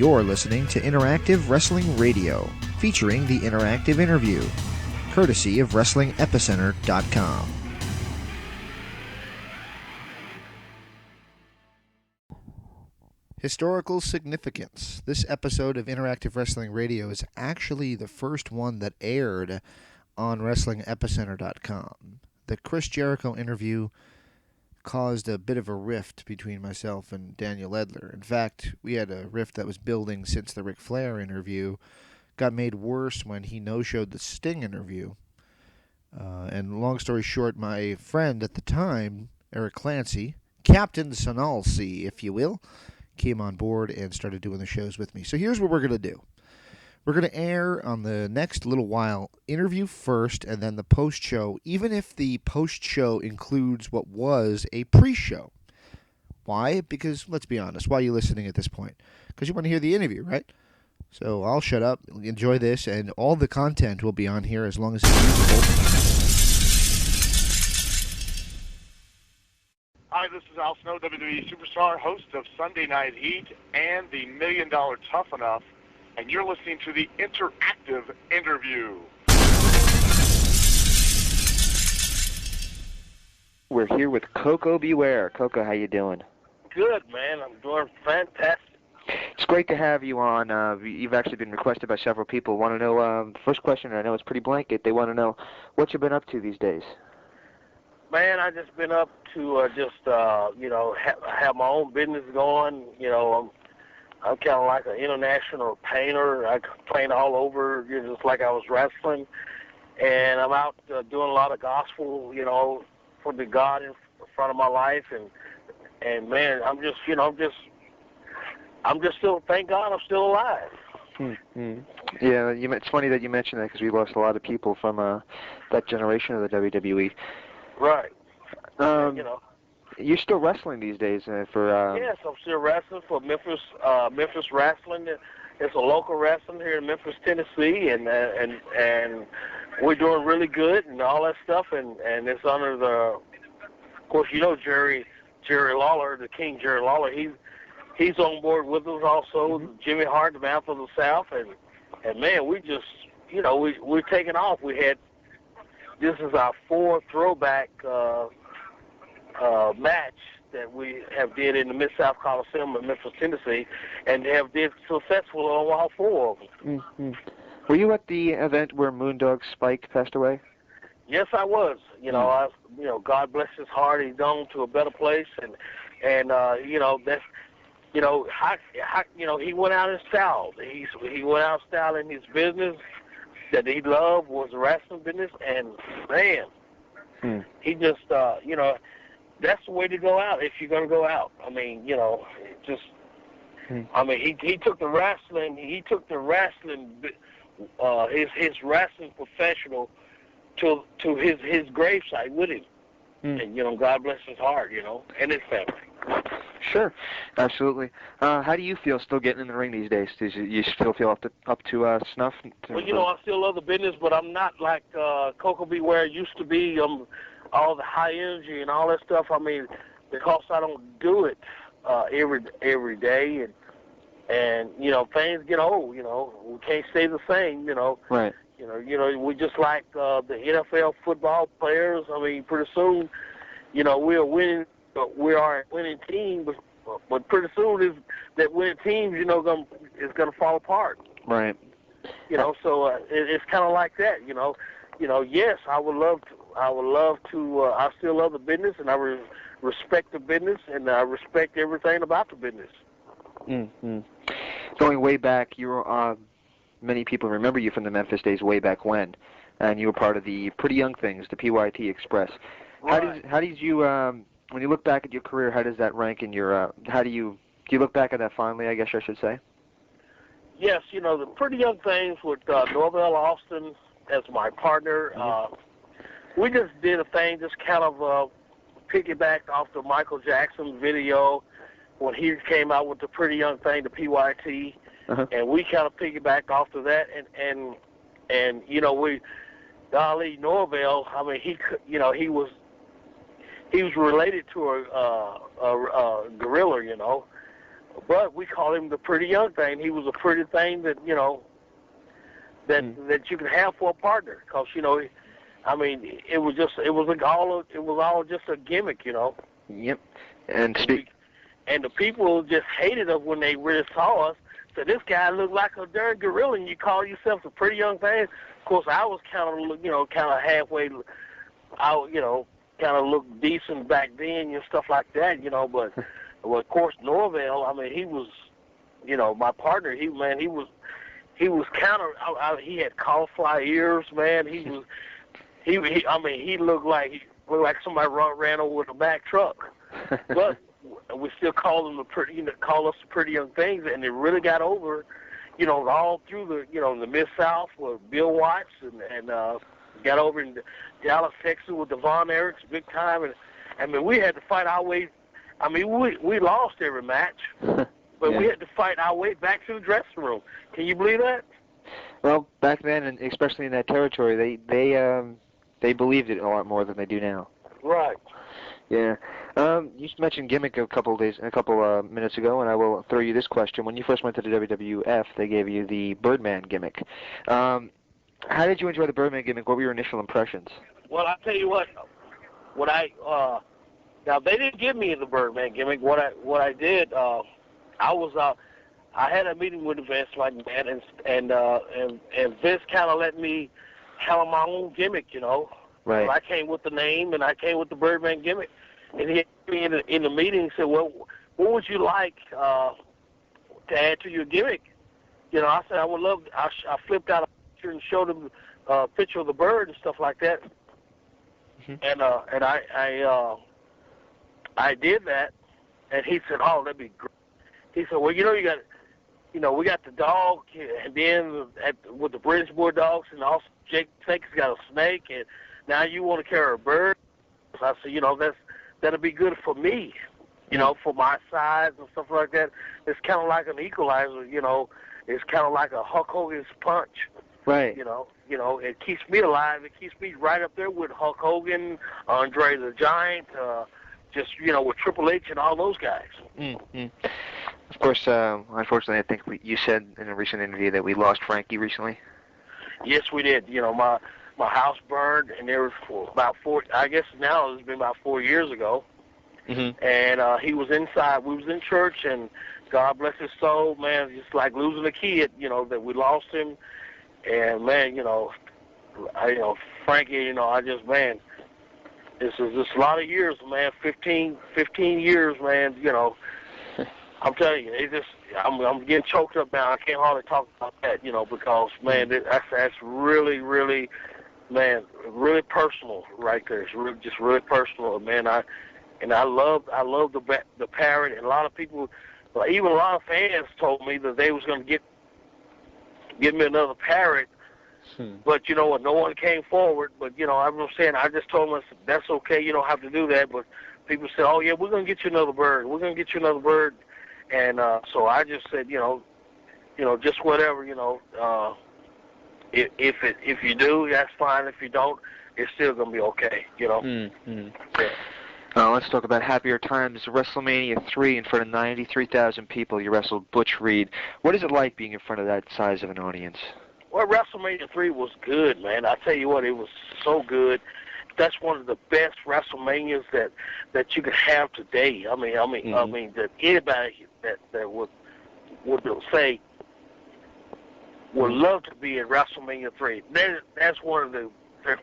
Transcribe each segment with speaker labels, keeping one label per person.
Speaker 1: You're listening to Interactive Wrestling Radio, featuring the Interactive Interview, courtesy of WrestlingEpicenter.com. Historical significance. This episode of Interactive Wrestling Radio is actually the first one that aired on WrestlingEpicenter.com. The Chris Jericho interview caused a bit of a rift between myself and Daniel Edler. In fact, we had a rift that was building since the Ric Flair interview. Got made worse when he no-showed the Sting interview. And long story short, my friend at the time, Eric Clancy, Captain Sonalcy, if you will, came on board and started doing the shows with me. So here's what we're going to do. We're going to air on the next little while, interview first and then the post-show, even if the post-show includes what was a pre-show. Why? Because, let's be honest, why are you listening at this point? Because you want to hear the interview, right? So I'll shut up, enjoy this, and all the content will be on here as long as it's usable.
Speaker 2: Hi, this is Al Snow, WWE Superstar, host of Sunday Night Heat and the $1 Million Tough Enough, and you're listening to the Interactive Interview.
Speaker 3: We're here with Koko B. Ware. Koko, how you doing?
Speaker 4: Good, man. I'm doing fantastic.
Speaker 3: It's great to have you on. You've actually been requested by several people. Want to know, first question, I know it's pretty blanket. They want to know what you've been up to these days.
Speaker 4: Man, I just been up to have my own business going. You know, I'm kind of like an international painter. I paint all over, just like I was wrestling. And I'm out doing a lot of gospel, for the God in front of my life. And man, I'm just still, thank God I'm still alive.
Speaker 3: Mm-hmm. Yeah, it's funny that you mentioned that because we lost a lot of people from that generation of the WWE.
Speaker 4: Right.
Speaker 3: You're still wrestling these days for...
Speaker 4: Yes, I'm still wrestling for Memphis Wrestling. It's a local wrestling here in Memphis, Tennessee, and we're doing really good and all that stuff, and it's under the... Of course, Jerry Lawler, the King Jerry Lawler, he's on board with us also, mm-hmm. Jimmy Hart, the Mouth of the South, and man, we just, we're taking off. This is our fourth throwback match that we have did in the Mid-South Coliseum in Memphis, Tennessee, and have did successful on all four of them.
Speaker 3: Mm-hmm. Were you at the event where Moondog Spike passed away?
Speaker 4: Yes, I was. God bless his heart. He's gone to a better place, and that's. He went out in style. He went out in style in his business that he loved was the wrestling business, and man, he just, that's the way to go out if you're going to go out. I mean, he took the wrestling, his wrestling professional to his gravesite with him. And, God bless his heart, and his family.
Speaker 3: Sure, absolutely. How do you feel still getting in the ring these days? Do you still feel up to snuff?
Speaker 4: Well, I still love the business, but I'm not like Koko B. Ware used to be. All the high energy and all that stuff. I mean, because I don't do it every day, and things get old. We can't stay the same.
Speaker 3: Right.
Speaker 4: We just like the NFL football players. I mean, pretty soon, we're winning. We are a winning team, but pretty soon that winning team, is going to fall apart.
Speaker 3: Right.
Speaker 4: So it's kind of like that. Yes, I would love to. I still love the business, and I respect the business, and I respect everything about the business.
Speaker 3: Mm-hmm. Going way back, you were. Many people remember you from the Memphis days way back when, and you were part of the Pretty Young Things, the PYT Express.
Speaker 4: Right.
Speaker 3: How did you? When you look back at your career, how does that rank in your? Do you look back at that fondly? I guess I should say.
Speaker 4: Yes, the Pretty Young Things with Norvell Austin as my partner.
Speaker 3: Mm-hmm.
Speaker 4: We just did a thing, just kind of piggybacked off the Michael Jackson video when he came out with the Pretty Young Thing, the PYT, and we kind of piggybacked off of that, and we, golly, Norvell, I mean, he was related to a gorilla, but we call him the pretty young thing. He was a pretty thing that, you know, that you can have for a partner, because, you know, I mean, it was all just a gimmick, you know.
Speaker 3: Yep. And
Speaker 4: the people just hated us when they really saw us. So this guy looked like a darn gorilla, and you call yourself a pretty young thing. Of course, I was kind of halfway. Kind of looked decent back then and stuff like that, you know. But well, of course, Norvell, I mean, he was, you know, my partner. He was kind of. He had cauliflower ears, man. He was. He looked like somebody ran over with a Mack truck. But we still call them call us the pretty young things, and it really got over, you know, all through the, you know, the Mid-South with Bill Watts and got over in Dallas, Texas with Devon Eriks, big time. And I mean, we had to fight our way. I mean, we lost every match, but we had to fight our way back to the dressing room. Can you believe that?
Speaker 3: Well, back then, and especially in that territory, they believed it a lot more than they do now.
Speaker 4: Right.
Speaker 3: Yeah. You mentioned gimmick a couple minutes ago, and I will throw you this question. When you first went to the WWF, they gave you the Birdman gimmick. How did you enjoy the Birdman gimmick? What were your initial impressions?
Speaker 4: Well, I'll tell you what now they didn't give me the Birdman gimmick. What I did, I had a meeting with Vince McMahon, and Vince kind of let me have my own gimmick, you know.
Speaker 3: Right.
Speaker 4: So I came with the name, and I came with the Birdman gimmick. And he asked me in the meeting, said, well, what would you like to add to your gimmick? You know, I said, I would love, I flipped out a picture and showed him a picture of the bird and stuff like that. Mm-hmm. And I did that, and he said, oh, that'd be great. He said, well, you know, we got the dog, and then with the Bridgeport dogs, and also Jake Snake's got a snake, and now you want to carry a bird. So I said, you know, that'll be good for me, you know, for my size and stuff like that. It's kind of like an equalizer, you know. It's kind of like a Hulk Hogan's punch.
Speaker 3: Right.
Speaker 4: You know, it keeps me alive. It keeps me right up there with Hulk Hogan, Andre the Giant, just, you know, with Triple H and all those guys.
Speaker 3: Mm-hmm. Of course, unfortunately, I think you said in a recent interview that we lost Frankie recently.
Speaker 4: Yes, we did. You know, my house burned, and there was about 4. I guess now it's been about 4 years ago. Mm-hmm. And he was inside. We was in church, and God bless his soul, man. Just like losing a kid, you know, that we lost him. And man, you know, Frankie, you know, this is just a lot of years, man. 15 years, man. You know. I'm telling you, I'm getting choked up now. I can't hardly talk about that, you know, because, man, that's really, really, man, really personal right there. It's really personal, man. I love the parrot, and a lot of people, even a lot of fans told me that they was going to give me another parrot, but you know what? No one came forward. But you know, I'm saying, I just told them, that's okay. You don't have to do that. But people said, oh yeah, we're going to get you another bird. We're going to get you another bird. And so I just said, you know, just whatever, you know. If you do, that's fine. If you don't, it's still gonna be okay, you know.
Speaker 3: Mm-hmm. Yeah. Let's talk about happier times. WrestleMania 3 in front of 93,000 people. You wrestled Butch Reed. What is it like being in front of that size of an audience?
Speaker 4: Well, WrestleMania 3 was good, man. I tell you what, it was so good. That's one of the best WrestleManias that you could have today. I mean, that anybody that would say would love to be in WrestleMania 3. That's one of the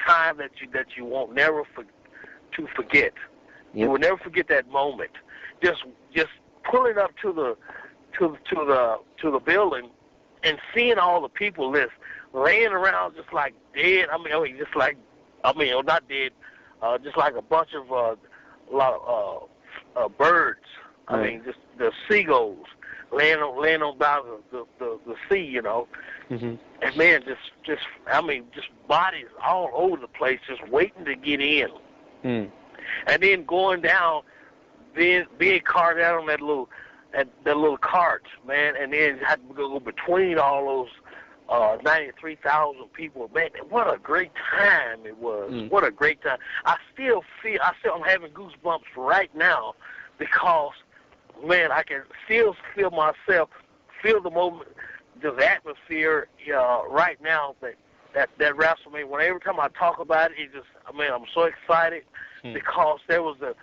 Speaker 4: time that you won't never to forget. Yep. You will never forget that moment. Just pulling up to the building and seeing all the people just laying around just like dead. Not dead, just like a bunch of birds. Right. I mean, just the seagulls laying on down the sea, you know. Mm-hmm. And man, just bodies all over the place, just waiting to get in. Mm. And then going down, being carted out on that little cart, man, and then you had to go between all those 93,000 people. Man, what a great time it was. What a great time. I'm having goosebumps right now because man, I can still feel myself, feel the moment, the atmosphere right now that WrestleMania. When every time I talk about it, I'm so excited because that was the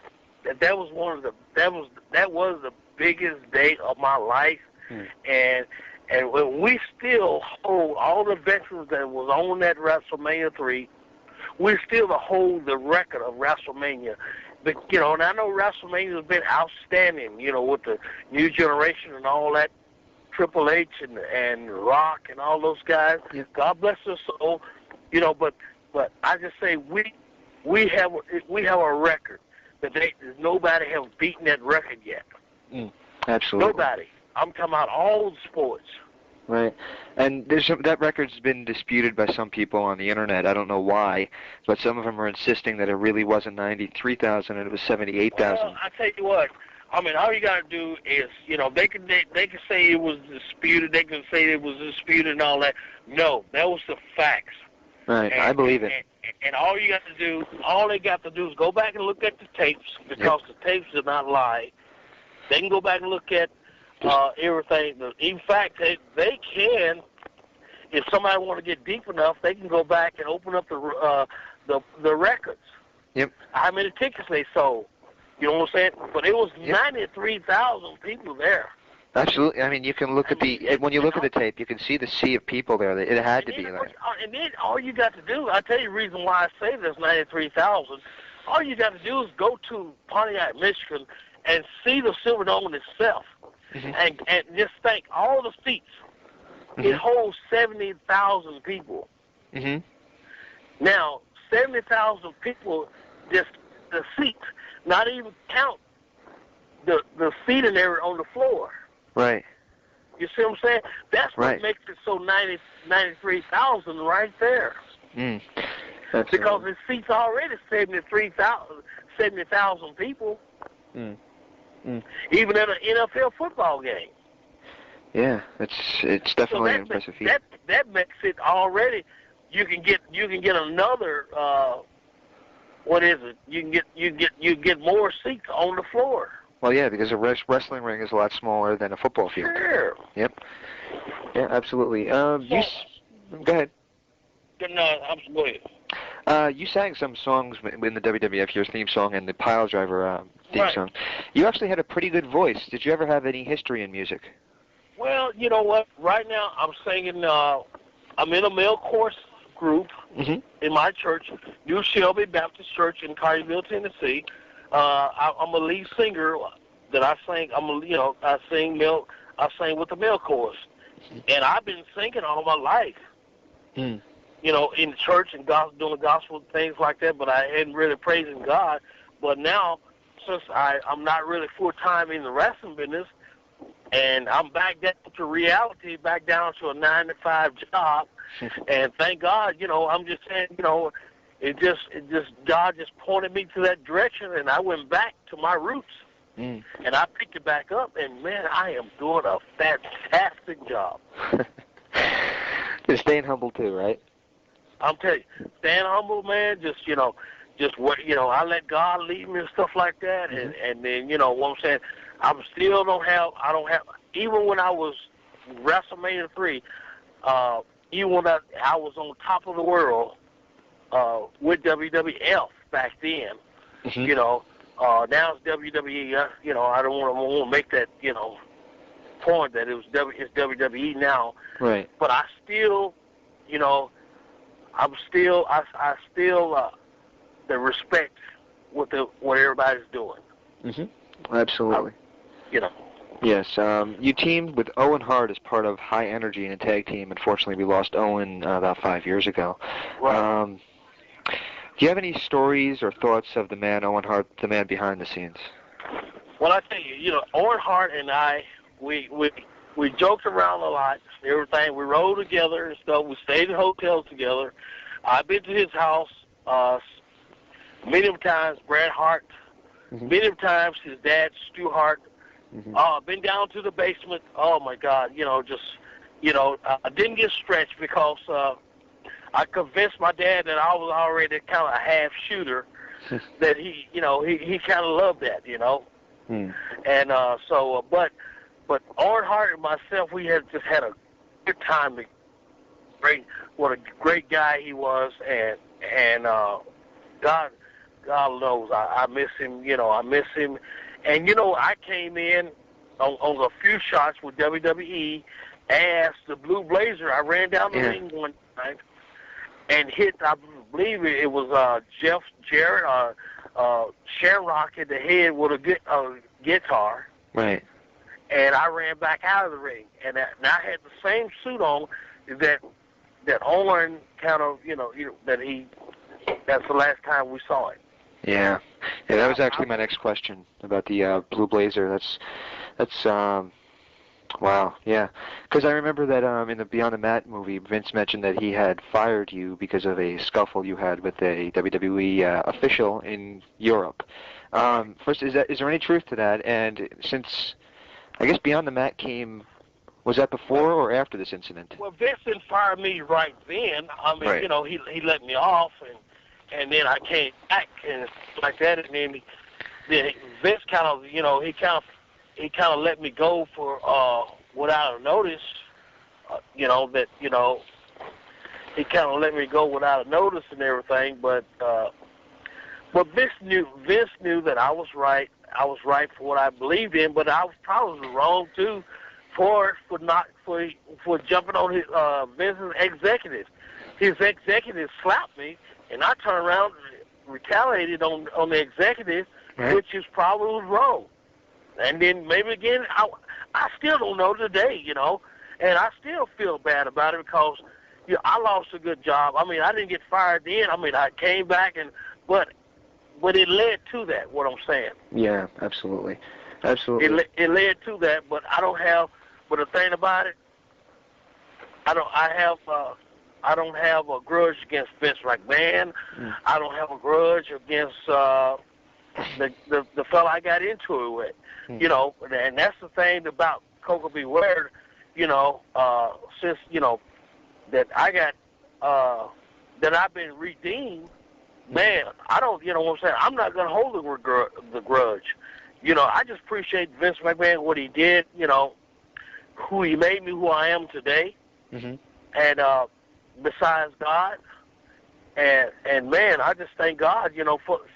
Speaker 4: biggest day of my life, and when we still hold all the veterans that was on that WrestleMania 3, we still hold the record of WrestleMania. But, and I know WrestleMania has been outstanding, with the new generation and all that, Triple H and Rock and all those guys. Yeah. God bless their soul, but I just say we have a record that nobody has beaten that record yet.
Speaker 3: Absolutely.
Speaker 4: Nobody. I'm talking about all the sports.
Speaker 3: Right. And that record's been disputed by some people on the internet. I don't know why, but some of them are insisting that it really wasn't 93,000 and it was 78,000.
Speaker 4: Well, I tell you what. I mean, all you got to do is, they can say it was disputed. They can say it was disputed and all that. No, that was the facts.
Speaker 3: Right. I believe it.
Speaker 4: And all they got to do is go back and look at the tapes because the tapes did not lie. They can go back and look at everything. In fact, they can, if somebody want to get deep enough, they can go back and open up the records.
Speaker 3: Yep.
Speaker 4: How many tickets they sold. You know what I'm saying? But it was 93,000 people there.
Speaker 3: Absolutely. I mean, you can look at when you look at the tape, you can see the sea of people there. It had to be there.
Speaker 4: And then all you got to do, I'll tell you the reason why I say there's 93,000. All you got to do is go to Pontiac, Michigan, and see the Silverdome itself. And just think, all the seats, it holds 70,000 people. Now, 70,000 people, just the seats, not even count the seating area on the floor.
Speaker 3: Right.
Speaker 4: You see what I'm saying? That's what makes it so 93,000 right there. Because the seats already 70,000 people. Even in an NFL football game.
Speaker 3: Yeah, it's definitely an impressive feat.
Speaker 4: That makes it already. You can get another. What is it? You get more seats on the floor.
Speaker 3: Well, yeah, because a wrestling ring is a lot smaller than a football field.
Speaker 4: Sure.
Speaker 3: Yep. Yeah, absolutely. Go ahead.
Speaker 4: No, go ahead.
Speaker 3: You sang some songs in the WWF, your theme song, and the Pile Driver theme song. You actually had a pretty good voice. Did you ever have any history in music?
Speaker 4: Well, you know what? Right now I'm singing, I'm in a male chorus group in my church, New Shelby Baptist Church in Collierville, Tennessee. I'm a lead singer that I sing. I sing with the male chorus. And I've been singing all my life. In the church and doing the gospel things like that, but I hadn't really praising God. But now, since I'm not really full-time in the wrestling business, and I'm back down to reality, back down to a 9-to-5 job, and thank God, I'm just saying, it just God just pointed me to that direction, and I went back to my roots, and I picked it back up, and man, I am doing a fantastic job.
Speaker 3: You're staying humble too, right?
Speaker 4: I'm telling you, staying humble, man. Just what I let God lead me and stuff like that, and then what I'm saying, I don't have. Even when I was WrestleMania 3, even when I was on top of the world with WWF back then, now it's WWE. I don't want to make that point that it's WWE now.
Speaker 3: Right.
Speaker 4: But I still, I still the respect what everybody's doing.
Speaker 3: Absolutely. Yes. You teamed with Owen Hart as part of High Energy in a tag team. Unfortunately, we lost Owen about 5 years ago.
Speaker 4: Right.
Speaker 3: Do you have any stories or thoughts of the man Owen Hart, the man behind the scenes?
Speaker 4: Well, I tell you, Owen Hart and I, we joked around a lot. Everything. We rode together and stuff. We stayed in hotels together. I've been to his house many times. Bret Hart. Many times his dad, Stu Hart. Been down to the basement. Oh my God, I didn't get stretched because I convinced my dad that I was already kind of a half shooter. That he kind of loved that, And but Owen Hart and myself, we had just had a good time. What a great guy he was, and God knows I miss him. I miss him. And I came in on a few shots with WWE as the Blue Blazer. I ran down the ring one time and hit, I believe it was Jeff Jarrett, Shamrock in the head with a guitar.
Speaker 3: Right.
Speaker 4: And I ran back out of the ring, and I had the same suit on that Owen kind of, that's the last time we saw it.
Speaker 3: Yeah, that was actually my next question about the Blue Blazer. That's wow, yeah. Because I remember that in the Beyond the Mat movie, Vince mentioned that he had fired you because of a scuffle you had with a WWE official in Europe. First, is there any truth to that? And since, I guess Beyond the Mat was that before or after this incident?
Speaker 4: Well, Vince didn't fire me right then. I mean,
Speaker 3: right.
Speaker 4: He let me off, and then I came back and like that, and then Vince kind of, he kind of let me go for without a notice. He kind of let me go without a notice and everything. But Vince knew that I was right. I was right for what I believed in, but I was probably wrong too for jumping on his Vince's executive. His executive slapped me, and I turned around and retaliated on the executive,
Speaker 3: right.
Speaker 4: which is probably wrong. And then maybe again, I still don't know today, and I still feel bad about it because I lost a good job. I mean, I didn't get fired then. I mean, I came back, but it led to that. What I'm saying.
Speaker 3: Yeah, absolutely.
Speaker 4: It led to that, but I don't have. But the thing about it, I don't have a grudge against Vince McMahon. I don't have a grudge against the fella I got into it with. And that's the thing about Koko B. Ware, since that I got that I've been redeemed. Man, I don't, what I'm saying. I'm not gonna hold the grudge. I just appreciate Vince McMahon, what he did. Who he made me, who I am today.
Speaker 3: Mm-hmm.
Speaker 4: And besides God, and man, I just thank God,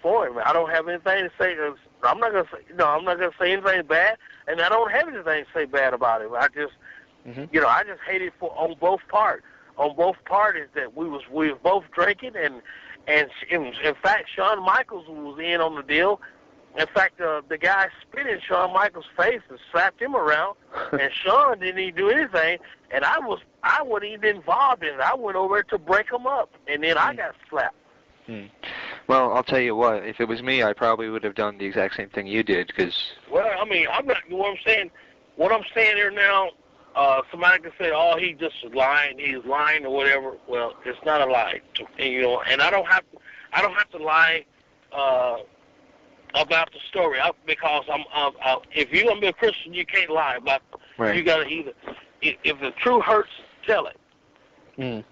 Speaker 4: for him. I don't have anything to say. I'm not gonna say anything bad, and I don't have anything to say bad about him. I just, I just hate it on both parties. On both parties, that we was both drinking, and in fact, Shawn Michaels was in on the deal. In fact, the guy spit in Shawn Michaels' face and slapped him around, and Shawn didn't even do anything, and I wasn't even involved in it. I went over to break him up, and then I got slapped.
Speaker 3: Well, I'll tell you what. If it was me, I probably would have done the exact same thing you did.
Speaker 4: Well, I mean, I'm not. What I'm saying here now. Somebody can say, "Oh, he just lying. He's lying or whatever." Well, it's not a lie, and I don't have to lie. About the story, because if you're gonna be a Christian, you can't lie about.
Speaker 3: Right.
Speaker 4: You gotta either, if the truth hurts, tell it.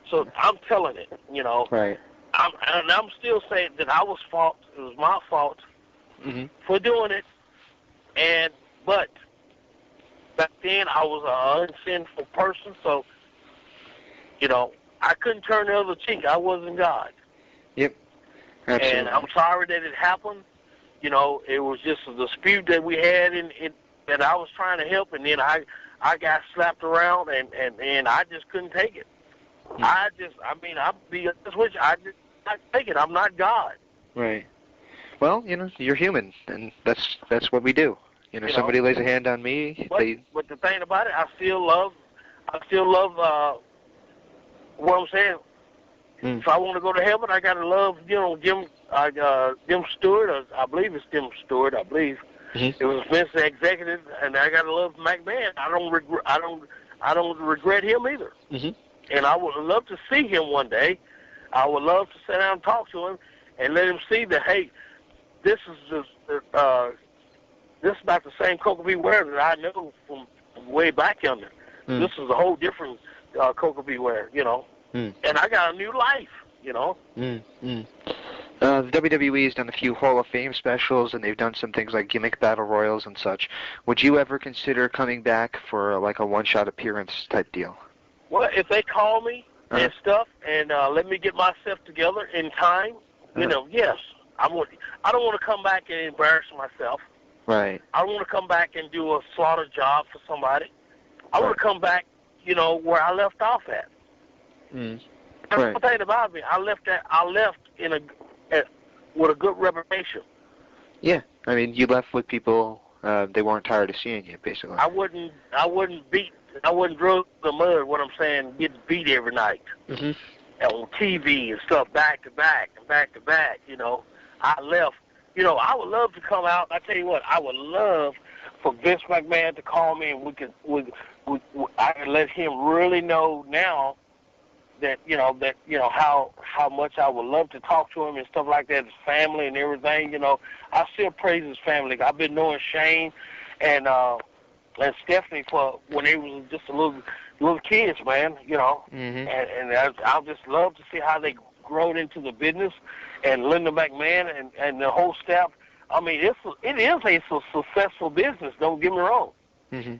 Speaker 4: So I'm telling it,
Speaker 3: Right.
Speaker 4: I'm still saying that I was fault. It was my fault for doing it, but back then I was an unsinful person, so I couldn't turn the other cheek. I wasn't God.
Speaker 3: Yep. Absolutely.
Speaker 4: And I'm sorry that it happened. It was just a dispute that we had that I was trying to help, and then I got slapped around, and I just couldn't take it. I'll be honest with you, I just not take it. I'm not God.
Speaker 3: Right. Well, you're human, and that's what we do. Somebody lays a hand on me.
Speaker 4: But the thing about it, I still love what I'm saying. If I want to go to heaven, I gotta love, Jim Stewart. I believe it's Jim Stewart. I believe it was Vince the executive, and I gotta love McMahon. I don't regret him either. And I would love to see him one day. I would love to sit down and talk to him and let him see that, hey, this is about the same Koko B. Ware that I know from way back yonder. This is a whole different Koko B. Ware, And I got a new life,
Speaker 3: The WWE has done a few Hall of Fame specials, and they've done some things like gimmick battle royals and such. Would you ever consider coming back for like a one-shot appearance type deal?
Speaker 4: Well, if they call me and stuff, and let me get myself together in time, yes, I would. I don't want to come back and embarrass myself.
Speaker 3: Right.
Speaker 4: I don't want to come back and do a slaughter job for somebody. I want to come back, where I left off at.
Speaker 3: Mm.
Speaker 4: That's
Speaker 3: Right.
Speaker 4: the thing about me. I left with a good reputation.
Speaker 3: Yeah. I mean, you left with people. They weren't tired of seeing you, basically.
Speaker 4: I wouldn't drug the mud. What I'm saying, get beat every night.
Speaker 3: Mm-hmm.
Speaker 4: On TV and stuff, back to back and back to back. I left. I would love to come out. I tell you what, I would love for Vince McMahon to call me, and I can let him really know now that how much I would love to talk to him and stuff like that, his family and everything. I still praise his family. I've been knowing Shane and Stephanie for when they was just a little kids, man.
Speaker 3: Mm-hmm.
Speaker 4: And I just love to see how they grown into the business, and Linda McMahon and the whole staff. I mean, it is a successful business. Don't get me wrong.
Speaker 3: Mm-hmm.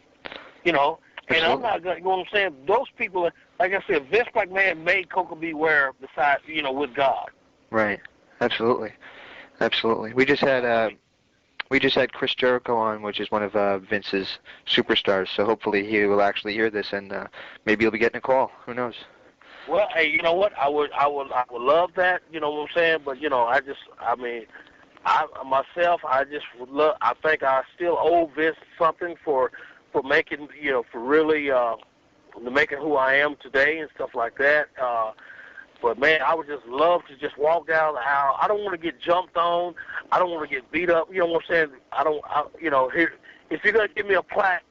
Speaker 4: And I'm not going to, I'm saying, those people, like I said, Vince McMahon made Koko B Ware besides, with God.
Speaker 3: Right. Absolutely. Absolutely. We just had Chris Jericho on, which is one of Vince's superstars. So hopefully he will actually hear this, and maybe he'll be getting a call. Who knows?
Speaker 4: Well, hey, you know what? I would love that. You know what I'm saying? But I just would love. I think I still owe Vince something for making, for really making who I am today and stuff like that. But man, I would just love to just walk down the aisle. I don't want to get jumped on. I don't want to get beat up. You know what I'm saying? Here, if you're gonna give me a plaque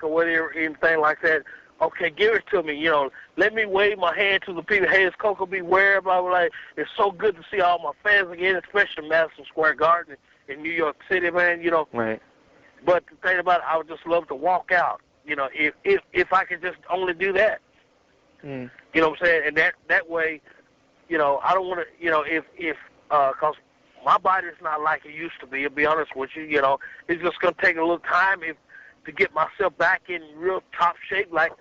Speaker 4: or whatever, anything like that, okay, give it to me. Let me wave my hand to the people. Hey, it's Koko B Ware, blah, blah, blah. It's so good to see all my fans again, especially Madison Square Garden in New York City, man.
Speaker 3: Right.
Speaker 4: But the thing about it, I would just love to walk out. If I could just only do that.
Speaker 3: Mm.
Speaker 4: You know what I'm saying? And that way, I don't want to, because my body's not like it used to be, to be honest with you. It's just going to take a little time to get myself back in real top shape, like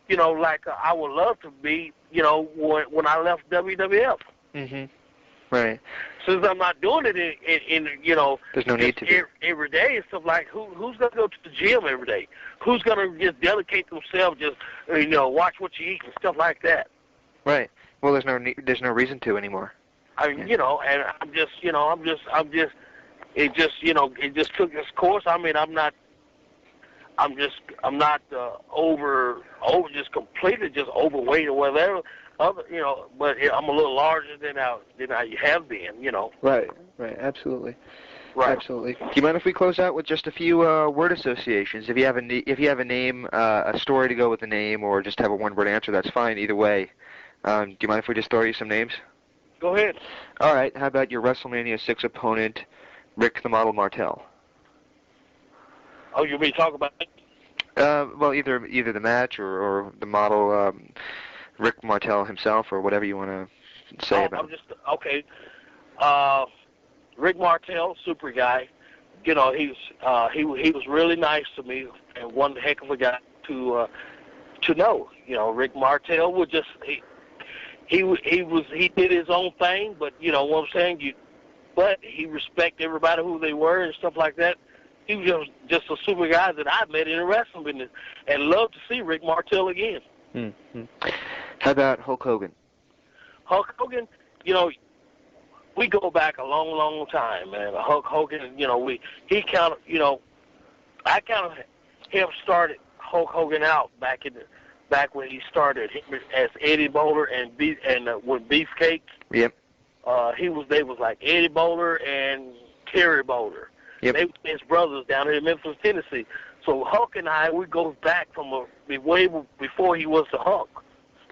Speaker 4: I would love to be, when I left WWF.
Speaker 3: Mm-hmm. Right.
Speaker 4: Since I'm not doing it in
Speaker 3: there's no need to
Speaker 4: every day and stuff, like who's gonna go to the gym every day? Who's gonna just dedicate themselves, just watch what you eat and stuff like that?
Speaker 3: Right. Well, there's no reason to anymore.
Speaker 4: I mean, and I'm just it just took its course. I mean, I'm not just completely just overweight or whatever. But I'm a little larger than I have been.
Speaker 3: Right. Right. Absolutely.
Speaker 4: Right.
Speaker 3: Absolutely. Do you mind if we close out with just a few word associations? If you have a name, a story to go with the name, or just have a one-word answer, that's fine. Either way. Do you mind if we just throw you some names?
Speaker 4: Go ahead.
Speaker 3: All right. How about your WrestleMania 6 opponent, Rick the Model Martel?
Speaker 4: Oh, you mean talk about it?
Speaker 3: Well, either the match or the model, Rick Martel himself, or whatever you want to say about him.
Speaker 4: Okay. Rick Martel, super guy. He was really nice to me, and one heck of a guy to know. Rick Martel was just he did his own thing, but what I'm saying, but he respected everybody who they were and stuff like that. He was just a super guy that I met in the wrestling business, and love to see Rick Martel again.
Speaker 3: Mm-hmm. How about Hulk Hogan?
Speaker 4: Hulk Hogan, we go back a long, long time, man. Hulk Hogan, I kind of helped started Hulk Hogan out back when he started as Eddie Bowler and with Beefcake.
Speaker 3: Yep.
Speaker 4: They was like Eddie Bowler and Terry Bowler.
Speaker 3: Yep.
Speaker 4: They were his brothers down here in Memphis, Tennessee. So Hulk and I, we go back from way before he was the Hulk.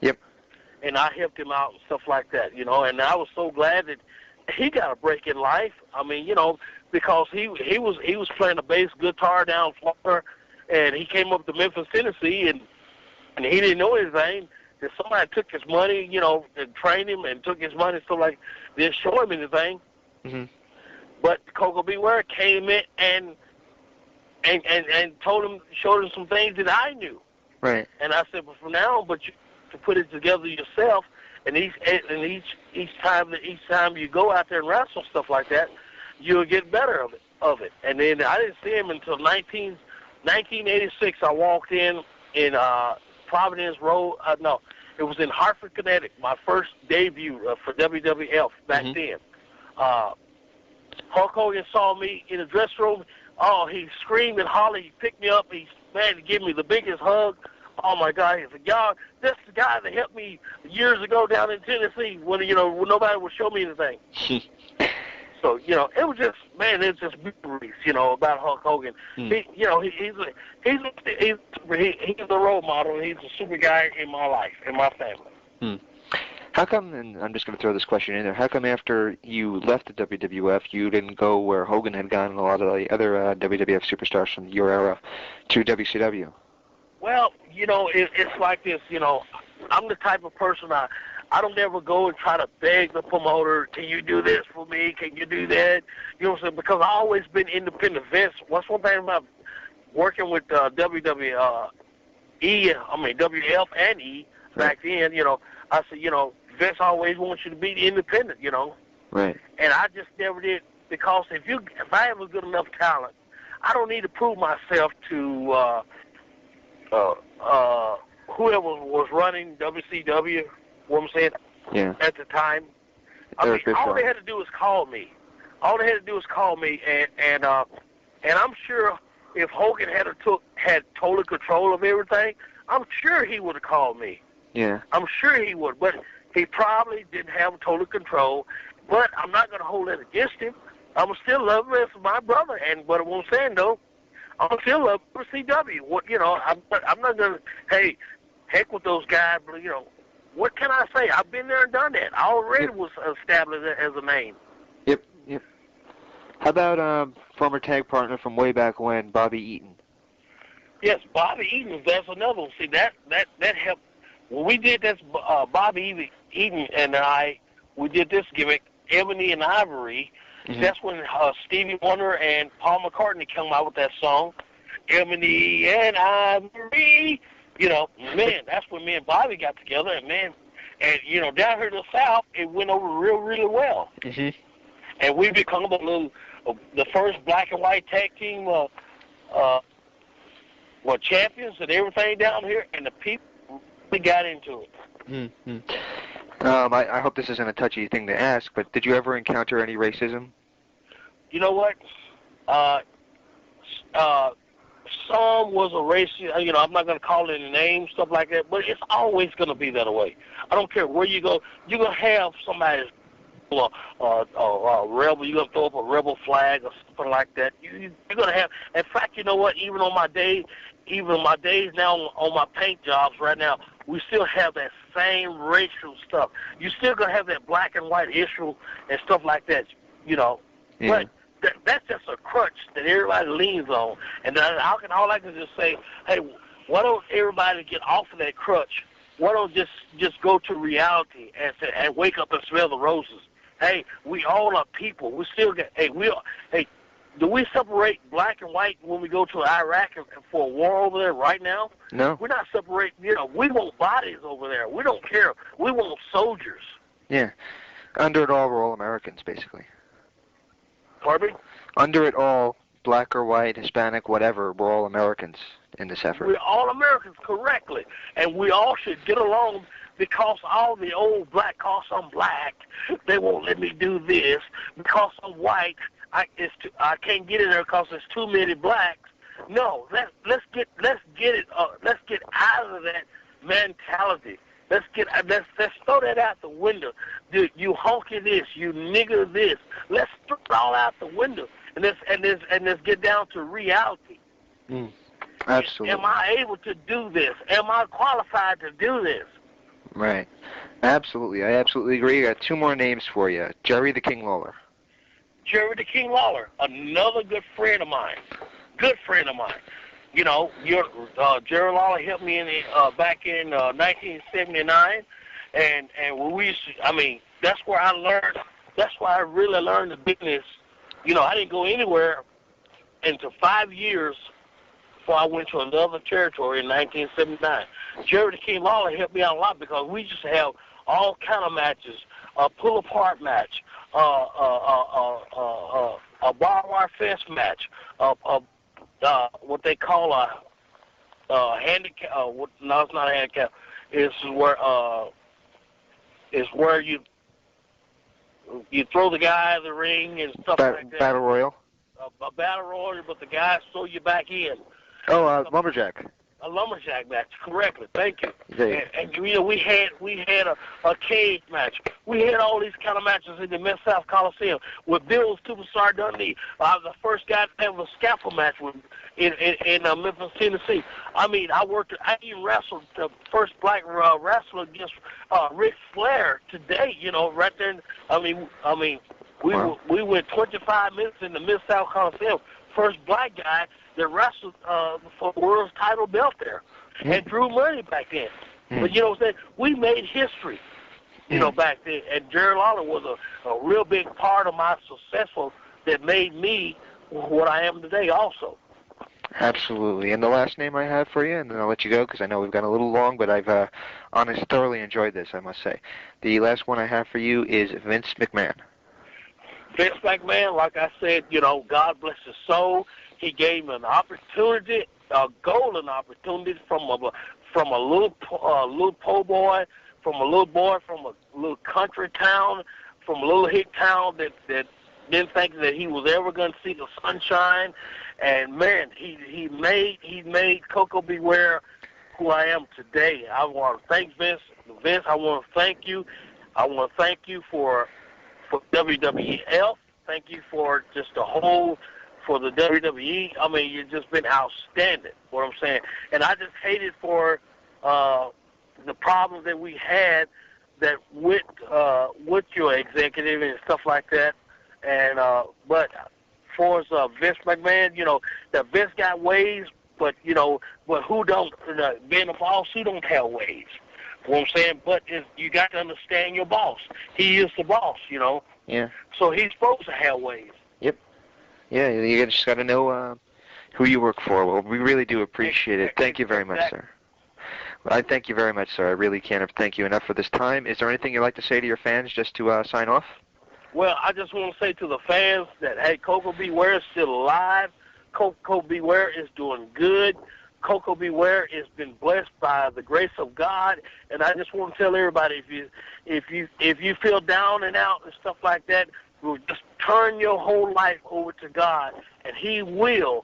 Speaker 3: Yep.
Speaker 4: And I helped him out and stuff like that, and I was so glad that he got a break in life. I mean, because he was playing a bass guitar down in Florida, and he came up to Memphis, Tennessee, and he didn't know anything, that somebody took his money, and trained him and took his money, so like they didn't show him anything.
Speaker 3: Mm-hmm.
Speaker 4: But Koko B. Ware came in and showed him some things that I knew.
Speaker 3: Right.
Speaker 4: And I said, but from now on, but you to put it together yourself. And each time you go out there and wrestle stuff like that, you'll get better of it. And then I didn't see him until 1986. I walked in Providence Road. No, it was in Hartford, Connecticut. My first debut for WWF back then. Hulk Hogan saw me in the dressing room. Oh, he screamed and hollered. He picked me up. He gave me the biggest hug. Oh my God! He said, "Y'all, this is the guy that helped me years ago down in Tennessee when when nobody would show me anything." So it was just it's just memories, about Hulk Hogan. He's a role model. He's a super guy in my life, in my family.
Speaker 3: How come? And I'm just going to throw this question in there. How come after you left the WWF, you didn't go where Hogan had gone and a lot of the other WWF superstars from your era to WCW?
Speaker 4: Well, it's like this, I'm the type of person, I don't ever go and try to beg the promoter, can you do this for me, can you do that, you know what I'm saying, because I've always been independent. Vince, what's one thing about working with WWF and E back then, I said, Vince always wants you to be independent,
Speaker 3: Right.
Speaker 4: And I just never did, because if I have a good enough talent, I don't need to prove myself to whoever was running WCW, what I'm saying, at the time. All they had to do was call me. All they had to do was call me, and I'm sure if Hogan had total control of everything, I'm sure he would have called me.
Speaker 3: Yeah.
Speaker 4: I'm sure he would, but he probably didn't have total control. But I'm not going to hold it against him. I'm still love him as my brother, but what I'm saying though, I'm still love CW. I'm not gonna. Hey, heck with those guys. But what can I say? I've been there and done that. I already was established as a name.
Speaker 3: Yep. How about former tag partner from way back when, Bobby Eaton?
Speaker 4: Yes, Bobby Eaton. That's another one. See that helped. When we did this, Bobby Eaton and we did this gimmick, Ebony and Ivory. Mm-hmm. That's when Stevie Wonder and Paul McCartney came out with that song, Ebony and Ivory. That's when me and Bobby got together, and down here in the South, it went over real, really well.
Speaker 3: Mm-hmm.
Speaker 4: And we become the first black and white tag team, champions and everything down here, and the people really got into it.
Speaker 3: Mm-hmm. I hope this isn't a touchy thing to ask, but did you ever encounter any racism?
Speaker 4: You know what? Some was a racist. I'm not going to call it any names, stuff like that, but it's always going to be that way. I don't care where you go. You're going to have somebody, a rebel. You're going to throw up a rebel flag or something like that. You're going to have. In fact, you know what? Even on my days now on my paint jobs right now, we still have that same racial stuff. You still gonna have that black and white issue and stuff like that,
Speaker 3: Yeah.
Speaker 4: But that's just a crutch that everybody leans on. And all I can just say, hey, why don't everybody get off of that crutch? Why don't just go to reality and wake up and smell the roses? Hey, we all are people. We still got. Do we separate black and white when we go to Iraq and for a war over there right now?
Speaker 3: No.
Speaker 4: We're not separating. We want bodies over there. We don't care. We want soldiers.
Speaker 3: Yeah. Under it all, we're all Americans, basically.
Speaker 4: Pardon me?
Speaker 3: Under it all, black or white, Hispanic, whatever, we're all Americans in this effort.
Speaker 4: We're all Americans, correctly. And we all should get along because all the old black, because I'm black, they won't let me do this. Because I'm white, I can't get in there because there's too many blacks. No, let's get out of that mentality. Let's throw that out the window. Dude, you honky this, you nigger this. Let's throw it all out the window and let's get down to reality.
Speaker 3: Absolutely.
Speaker 4: Am I able to do this? Am I qualified to do this?
Speaker 3: Right. Absolutely. I absolutely agree. I got two more names for you. Jerry the King Lawler.
Speaker 4: Jerry the King Lawler, another good friend of mine. Jerry Lawler helped me back in 1979, and when we used to, that's where I learned. That's why I really learned the business. I didn't go anywhere until 5 years before I went to another territory in 1979. Jerry the King Lawler helped me out a lot because we used to have all kind of matches, a pull-apart match, a barbed wire fence match, what they call a handicap. No, it's not a handicap. It's where you throw the guy in the ring and stuff like that.
Speaker 3: Battle Royal.
Speaker 4: A battle royal, but the guys throw you back in.
Speaker 3: Oh, lumberjack.
Speaker 4: A lumberjack match, correctly. Thank you.
Speaker 3: Yeah.
Speaker 4: And we had a cage match. We had all these kind of matches in the Mid-South Coliseum with Bill Superstar Dundee. I was the first guy to have a scaffold match in Memphis, Tennessee. I even wrestled the first black wrestler against Ric Flair today. Right there. We went 25 minutes in the Mid-South Coliseum. First black guy that wrestled for the world's title belt there and drew money back then. But what I'm saying? We made history, back then. And Jerry Lawler was a real big part of my successful that made me what I am today also.
Speaker 3: Absolutely. And the last name I have for you, and then I'll let you go because I know we've gone a little long, but I've honestly thoroughly enjoyed this, I must say. The last one I have for you is Vince McMahon.
Speaker 4: Vince McMahon, like I said, God bless his soul. He gave me an opportunity, a golden opportunity from a little po' boy, from a little country town, from a little hick town that didn't think that he was ever going to see the sunshine. And man, he made Koko B. Ware who I am today. I want to thank Vince. Vince, I want to thank you. I want to thank you for WWF. Thank you for just for the WWE. You've just been outstanding, what I'm saying. And I just hated for the problems that we had that with your executive and stuff like that. And but for as Vince McMahon, that Vince got ways, but who don't? Being a boss, who don't have ways? You know what I'm saying? But you got to understand your boss. He is the boss,
Speaker 3: Yeah.
Speaker 4: So he's supposed to have ways.
Speaker 3: Yep. Yeah, you just got to know who you work for. Well, we really do appreciate it. Thank you very much, sir. Well, I thank you very much, sir. I really can't thank you enough for this time. Is there anything you'd like to say to your fans just to sign off?
Speaker 4: Well, I just want to say to the fans that, hey, Koko B. Ware is still alive. Koko B. Ware is doing good. Koko B. Ware has been blessed by the grace of God, and I just want to tell everybody, if you feel down and out and stuff like that, just turn your whole life over to God, and He will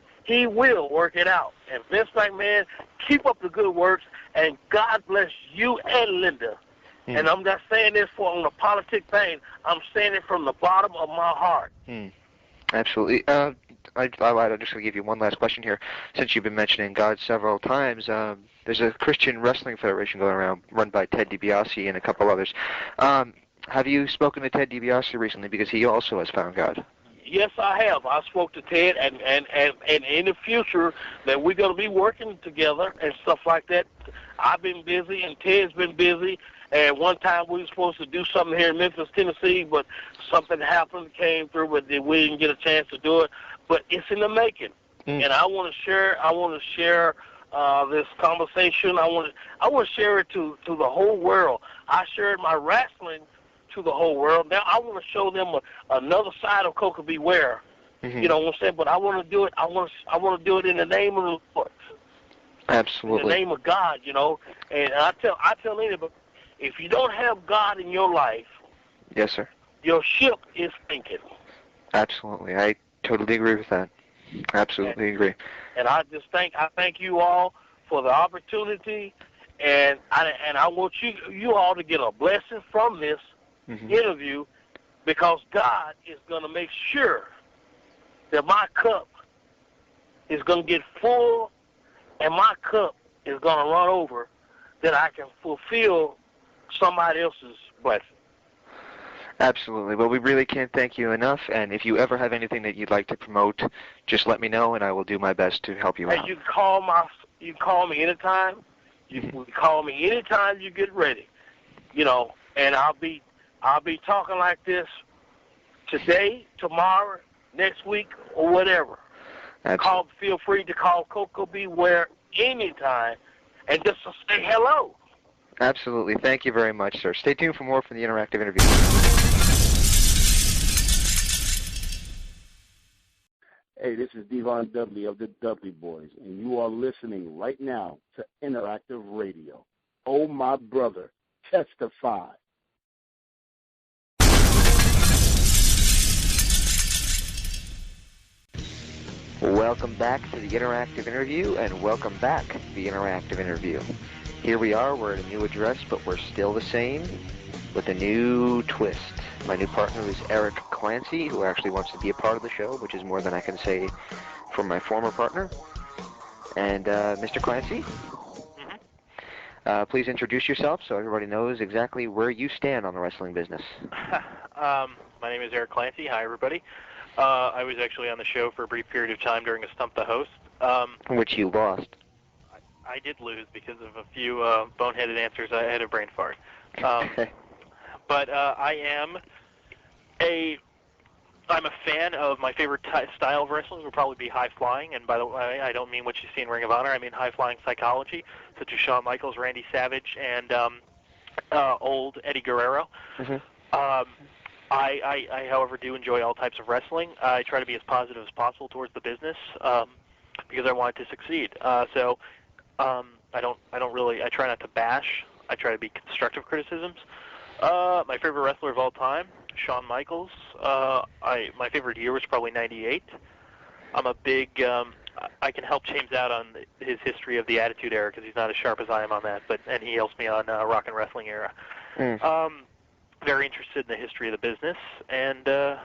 Speaker 4: work it out. And Vince McMahon, keep up the good works, and God bless you and Linda. And I'm not saying this on a politic thing. I'm saying it from the bottom of my heart.
Speaker 3: Absolutely. I'm just going to give you one last question here. Since you've been mentioning God several times, there's a Christian Wrestling Federation going around run by Ted DiBiase and a couple others. Have you spoken to Ted DiBiase recently? Because he also has found God.
Speaker 4: Yes, I have. I spoke to Ted, and in the future that we're going to be working together and stuff like that. I've been busy, and Ted's been busy. And one time we were supposed to do something here in Memphis, Tennessee, but something happened, came through, but we didn't get a chance to do it. But it's in the making, and I want to share this conversation. I want to share it to the whole world. I shared my wrestling to the whole world. Now I want to show them another side of Koko B. Ware. You know what I'm saying? But I want to do it. I want to do it in the name of the Lord.
Speaker 3: Absolutely.
Speaker 4: In the name of God, And I tell anybody, if you don't have God in your life,
Speaker 3: yes, sir,
Speaker 4: your ship is sinking.
Speaker 3: Absolutely. I totally agree with that. Absolutely agree.
Speaker 4: And I thank you all for the opportunity, and I want you all to get a blessing from this interview, because God is going to make sure that my cup is going to get full and my cup is going to run over, that I can fulfill somebody else's blessing.
Speaker 3: Absolutely. Well, we really can't thank you enough, and if you ever have anything that you'd like to promote, just let me know, and I will do my best to help you
Speaker 4: Hey,
Speaker 3: out.
Speaker 4: you can call me anytime. You can call me anytime you get ready. And I'll be talking like this today, tomorrow, next week, or whatever.
Speaker 3: Absolutely.
Speaker 4: Feel free to call Koko B Ware anytime, and just to say hello.
Speaker 3: Absolutely. Thank you very much, sir. Stay tuned for more from the interactive interview.
Speaker 5: Hey, this is Devon Dudley of the Dudley Boys, and you are listening right now to Interactive Radio. Oh, my brother, testify.
Speaker 3: Welcome back to the interactive interview, and welcome back to the interactive interview. Here we are. We're at a new address, but we're still the same with a new twist. My new partner is Eric Clancy, who actually wants to be a part of the show, which is more than I can say for my former partner. And Mr. Clancy, please introduce yourself so everybody knows exactly where you stand on the wrestling business.
Speaker 6: My name is Eric Clancy. Hi, everybody. I was actually on the show for a brief period of time during a Stump the Host.
Speaker 3: Which you lost.
Speaker 6: I did lose because of a few boneheaded answers. I had a brain fart. But I'm a fan of my favorite style of wrestling would probably be high flying, and by the way, I don't mean what you see in Ring of Honor. I mean high flying psychology, such as Shawn Michaels, Randy Savage, and old Eddie Guerrero. I, however, do enjoy all types of wrestling. I try to be as positive as possible towards the business because I want it to succeed. I try not to bash. I try to be constructive criticisms. My favorite wrestler of all time, Shawn Michaels. My favorite year was probably '98. I'm a big. I can help James out on his history of the Attitude Era because he's not as sharp as I am on that, and he helps me on Rock and Wrestling Era. Very interested in the history of the business, and that's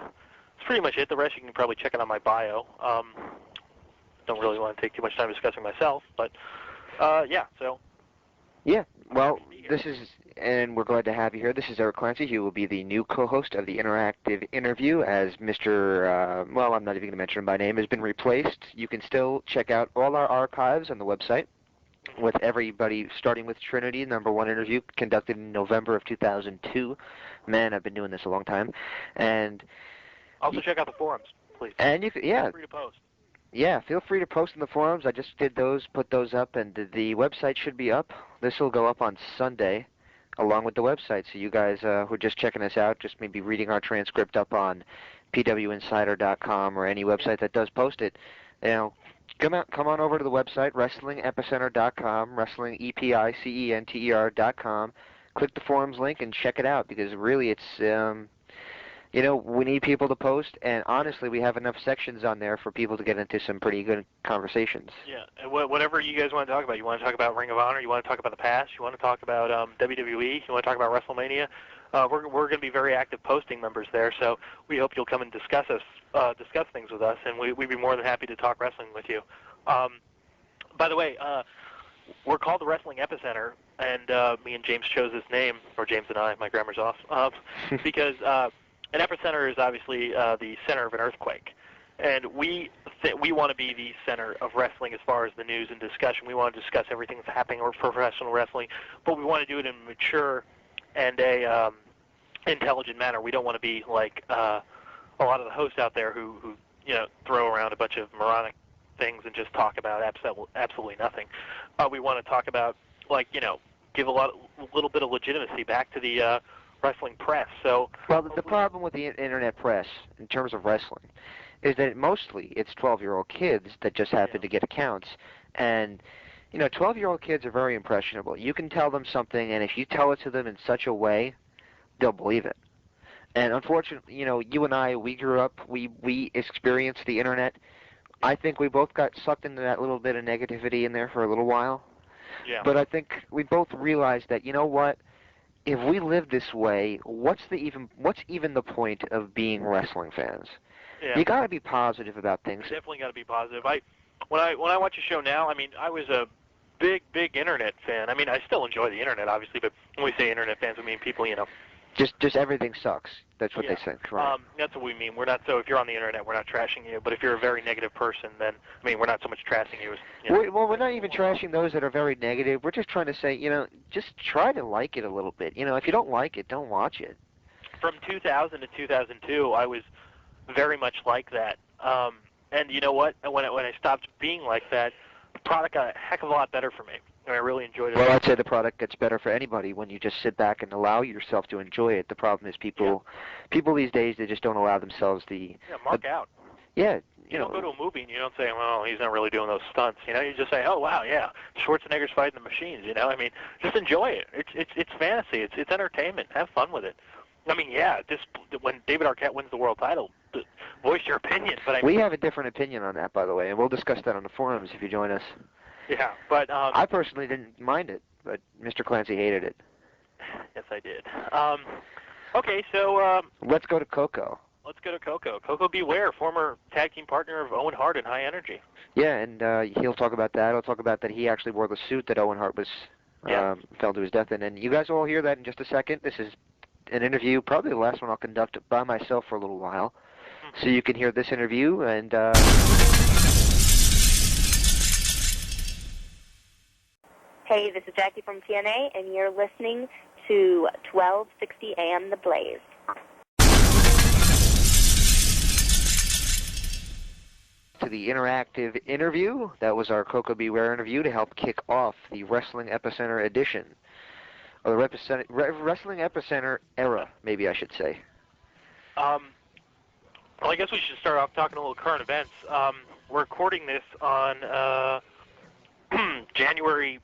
Speaker 6: pretty much it. The rest you can probably check it on my bio. Don't really want to take too much time discussing myself, but yeah. So.
Speaker 3: Yeah. Well, this is, and we're glad to have you here. This is Eric Clancy. He will be the new co-host of the interactive interview as Mr. Well, I'm not even going to mention him by name, has been replaced. You can still check out all our archives on the website with everybody, starting with Trinity, #1 interview conducted in November of 2002. Man, I've been doing this a long time. And
Speaker 6: also check out the forums, please.
Speaker 3: And
Speaker 6: feel free to post.
Speaker 3: Yeah, feel free to post in the forums. I just did those, put those up, and the website should be up. This will go up on Sunday along with the website. So you guys who are just checking us out, just maybe reading our transcript up on pwinsider.com or any website that does post it, come on over to the website, WrestlingEpicenter.com, WrestlingEpicenter.com. Click the forums link and check it out because really it's... we need people to post, and honestly, we have enough sections on there for people to get into some pretty good conversations.
Speaker 6: Yeah, and whatever you guys want to talk about. You want to talk about Ring of Honor, you want to talk about the past, you want to talk about WWE, you want to talk about WrestleMania. We're going to be very active posting members there, so we hope you'll come and discuss things with us, and we'd be more than happy to talk wrestling with you. By the way, we're called the Wrestling Epicenter, and me and James chose this name, or James and I, my grammar's off, because... an epicenter is obviously the center of an earthquake, and we want to be the center of wrestling as far as the news and discussion. We want to discuss everything that's happening for professional wrestling, but we want to do it in a mature and a intelligent manner. We don't want to be like a lot of the hosts out there who throw around a bunch of moronic things and just talk about absolutely nothing. We want to talk about give a little bit of legitimacy back to the wrestling press. So,
Speaker 3: well, the problem with the internet press in terms of wrestling is that mostly it's 12-year-old kids that just happen to get accounts, and 12-year-old kids are very impressionable. You can tell them something, and if you tell it to them in such a way, they'll believe it. And unfortunately, you and I, we grew up, we experienced the internet. I think we both got sucked into that little bit of negativity in there for a little while.
Speaker 6: Yeah.
Speaker 3: But I think we both realized that, you know what? If we live this way, what's even the point of being wrestling fans?
Speaker 6: Yeah.
Speaker 3: You got to be positive about things.
Speaker 6: You definitely got to be positive. When I watch a show now, I was a big internet fan. I still enjoy the internet, obviously, but when we say internet fans, we mean people
Speaker 3: Just everything sucks. That's what they say. Right.
Speaker 6: That's what we mean. We're not, so if you're on the internet, we're not trashing you. But if you're a very negative person, then, I mean, we're not so much trashing you as,
Speaker 3: Well, we're not even trashing those that are very negative. We're just trying to say, just try to like it a little bit. If you don't like it, don't watch it.
Speaker 6: From 2000 to 2002, I was very much like that. And you know what? When I stopped being like that, the product got a heck of a lot better for me. And I really enjoyed it.
Speaker 3: Well, I'd say the product gets better for anybody when you just sit back and allow yourself to enjoy it. The problem is people these days, they just don't allow themselves the...
Speaker 6: Yeah, mark out.
Speaker 3: Yeah.
Speaker 6: You don't go to a movie and you don't say, well, he's not really doing those stunts. You just say, oh, wow, yeah, Schwarzenegger's fighting the machines, I mean, just enjoy it. It's fantasy. It's entertainment. Have fun with it. I mean, yeah, when David Arquette wins the world title, voice your opinion. But
Speaker 3: we have a different opinion on that, by the way, and we'll discuss that on the forums if you join us.
Speaker 6: Yeah, but...
Speaker 3: I personally didn't mind it, but Mr. Clancy hated it.
Speaker 6: Yes, I did. Okay, so...
Speaker 3: let's go to Koko.
Speaker 6: Let's go to Koko. Koko B. Ware, former tag team partner of Owen Hart in High Energy.
Speaker 3: Yeah, and he'll talk about that. He'll talk about that he actually wore the suit that Owen Hart was fell to his death in. And you guys will all hear that in just a second. This is an interview, probably the last one I'll conduct by myself for a little while. So you can hear this interview, and...
Speaker 7: Hey, this is Jackie from TNA, and you're listening to 1260 AM The Blaze.
Speaker 3: To the interactive interview. That was our Koko B. Ware interview to help kick off the Wrestling Epicenter edition. Or the Wrestling Epicenter era, maybe I should say.
Speaker 6: Well, I guess we should start off talking a little current events. We're recording this on January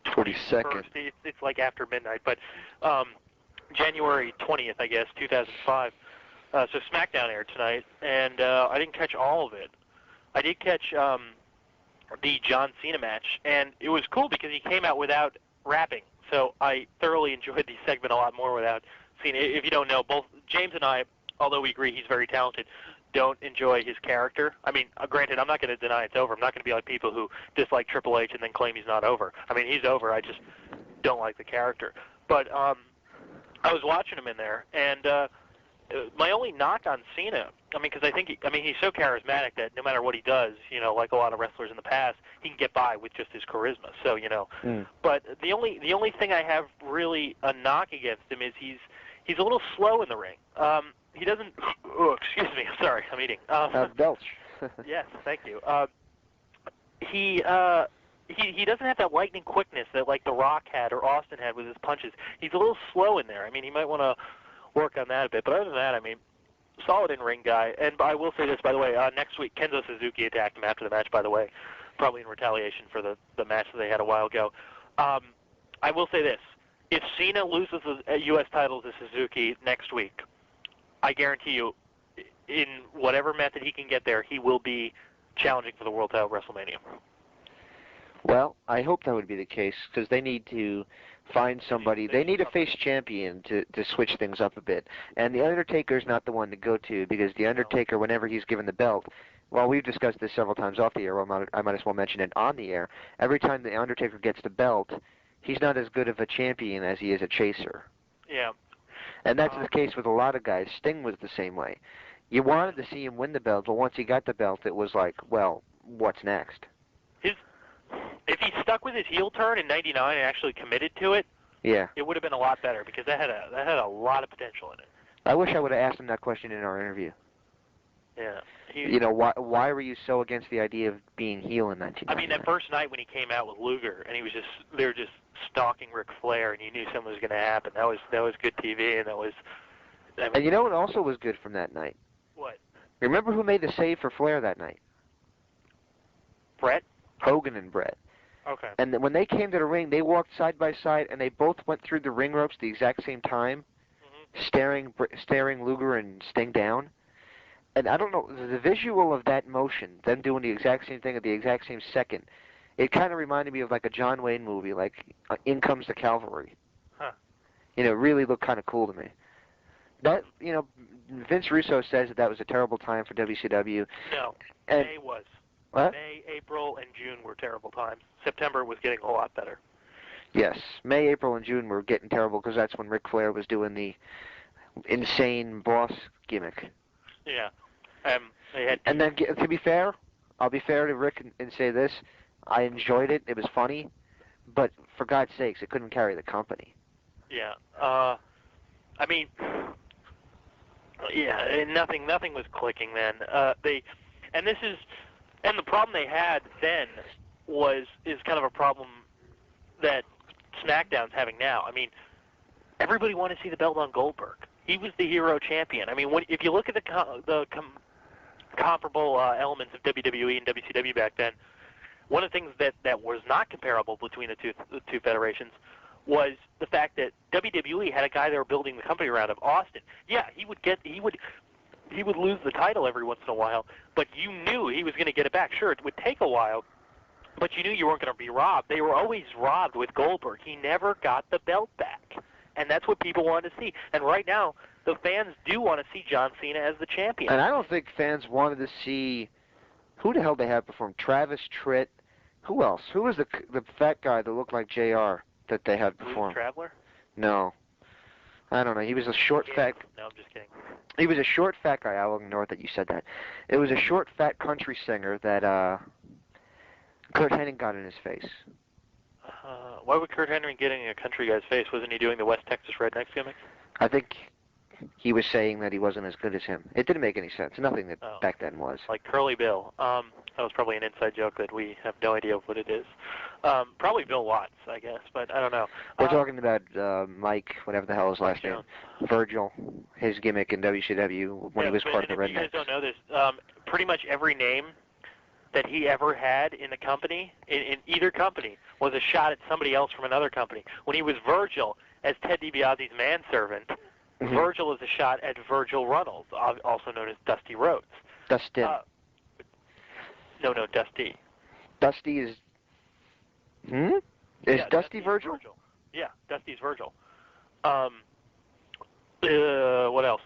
Speaker 3: 22nd.
Speaker 6: It's like after midnight, but January 20th, I guess, 2005. So SmackDown aired tonight, and I didn't catch all of it. I did catch the John Cena match, and it was cool because he came out without rapping. So I thoroughly enjoyed the segment a lot more without Cena. If you don't know, both James and I, although we agree he's very talented, don't enjoy his character. I mean, granted, I'm not going to deny it's over. I'm not going to be like people who dislike Triple H and then claim he's not over. I mean, he's over. I just don't like the character. But I was watching him in there, and my only knock on Cena, I mean, because I think, he's so charismatic that no matter what he does, like a lot of wrestlers in the past, he can get by with just his charisma. So, But the only thing I have really a knock against him is he's a little slow in the ring. He doesn't. Oh, excuse me. Sorry, I'm eating.
Speaker 3: Belch.
Speaker 6: Yes, thank you. He doesn't have that lightning quickness that like The Rock had or Austin had with his punches. He's a little slow in there. I mean, he might want to work on that a bit. But other than that, I mean, solid in-ring guy. And I will say this, by the way, next week, Kenzo Suzuki attacked him after the match, by the way, probably in retaliation for the match that they had a while ago. I will say this. If Cena loses the U.S. title to Suzuki next week, I guarantee you, in whatever method he can get there, he will be challenging for the world title at WrestleMania.
Speaker 3: Well, I hope that would be the case, because they need to find somebody. They need a face champion to switch things up a bit. And The Undertaker's not the one to go to, because The Undertaker, whenever he's given the belt, well, we've discussed this several times off the air, I might as well mention it on the air. Every time The Undertaker gets the belt, he's not as good of a champion as he is a chaser.
Speaker 6: Yeah.
Speaker 3: And that's the case with a lot of guys. Sting was the same way. You wanted to see him win the belt, but once he got the belt, it was like, well, what's next?
Speaker 6: If he stuck with his heel turn in '99 and actually committed to it,
Speaker 3: yeah,
Speaker 6: it would have been a lot better because that had a lot of potential in it.
Speaker 3: I wish I would have asked him that question in our interview.
Speaker 6: Yeah.
Speaker 3: Why were you so against the idea of being heel in 1999?
Speaker 6: I mean, that first night when he came out with Luger and they were just stalking Ric Flair, and you knew something was going to happen. That was good TV, and that was.
Speaker 3: And you know what also was good from that night?
Speaker 6: What?
Speaker 3: Remember who made the save for Flair that night?
Speaker 6: Bret?
Speaker 3: Hogan and Bret.
Speaker 6: Okay.
Speaker 3: And when they came to the ring, they walked side by side, and they both went through the ring ropes at the exact same time, staring Luger and Sting down. And I don't know, the visual of that motion, them doing the exact same thing at the exact same second, it kind of reminded me of like a John Wayne movie, like In Comes the Cavalry.
Speaker 6: Huh.
Speaker 3: It really looked kind of cool to me. That, Vince Russo says that was a terrible time for WCW.
Speaker 6: No,
Speaker 3: and
Speaker 6: May was.
Speaker 3: What?
Speaker 6: May, April, and June were terrible times. September was getting a lot better.
Speaker 3: Yes, May, April, and June were getting terrible because that's when Ric Flair was doing the insane boss gimmick.
Speaker 6: Yeah. They had.
Speaker 3: And then, to be fair, I'll be fair to Rick and say this: I enjoyed it. It was funny, but for God's sakes, it couldn't carry the company.
Speaker 6: Yeah. I mean, yeah, and nothing was clicking then. And the problem they had then is kind of a problem that SmackDown's having now. I mean, everybody wanted to see the belt on Goldberg. He was the hero champion. I mean, if you look at the comparable elements of WWE and WCW back then, one of the things that was not comparable between the two federations was the fact that WWE had a guy they were building the company around of Austin. Yeah, he would lose the title every once in a while, but you knew he was going to get it back. Sure, it would take a while, but you knew you weren't going to be robbed. They were always robbed with Goldberg. He never got the belt back, and that's what people wanted to see. And right now, the fans do want to see John Cena as the champion.
Speaker 3: And I don't think fans wanted to see who the hell they had perform. Travis Tritt. Who else? Who was the fat guy that looked like JR that they had perform?
Speaker 6: Traveler?
Speaker 3: No. I don't know. He was a short, fat...
Speaker 6: No, I'm just kidding.
Speaker 3: He was a short, fat guy. I'll ignore that you said that. It was a short, fat country singer that Kurt Hennig got in his face.
Speaker 6: Why would Kurt Hennig get in a country guy's face? Wasn't he doing the West Texas Rednecks gimmick?
Speaker 3: I think he was saying that he wasn't as good as him. It didn't make any sense. Nothing that back then was.
Speaker 6: Like Curly Bill. That was probably an inside joke that we have no idea what it is. Probably Bill Watts, I guess, but I don't know.
Speaker 3: We're talking about Mike, whatever the hell his last name, Virgil, his gimmick in WCW when he was part of the Rednecks.
Speaker 6: You guys don't know this. Pretty much every name that he ever had in the company, in either company, was a shot at somebody else from another company. When he was Virgil, as Ted DiBiase's manservant, Virgil is a shot at Virgil Runnels, also known as Dusty Rhodes.
Speaker 3: Dustin.
Speaker 6: No, Dusty.
Speaker 3: Dusty is... Is Dusty Virgil?
Speaker 6: Yeah, Dusty's Virgil. What else?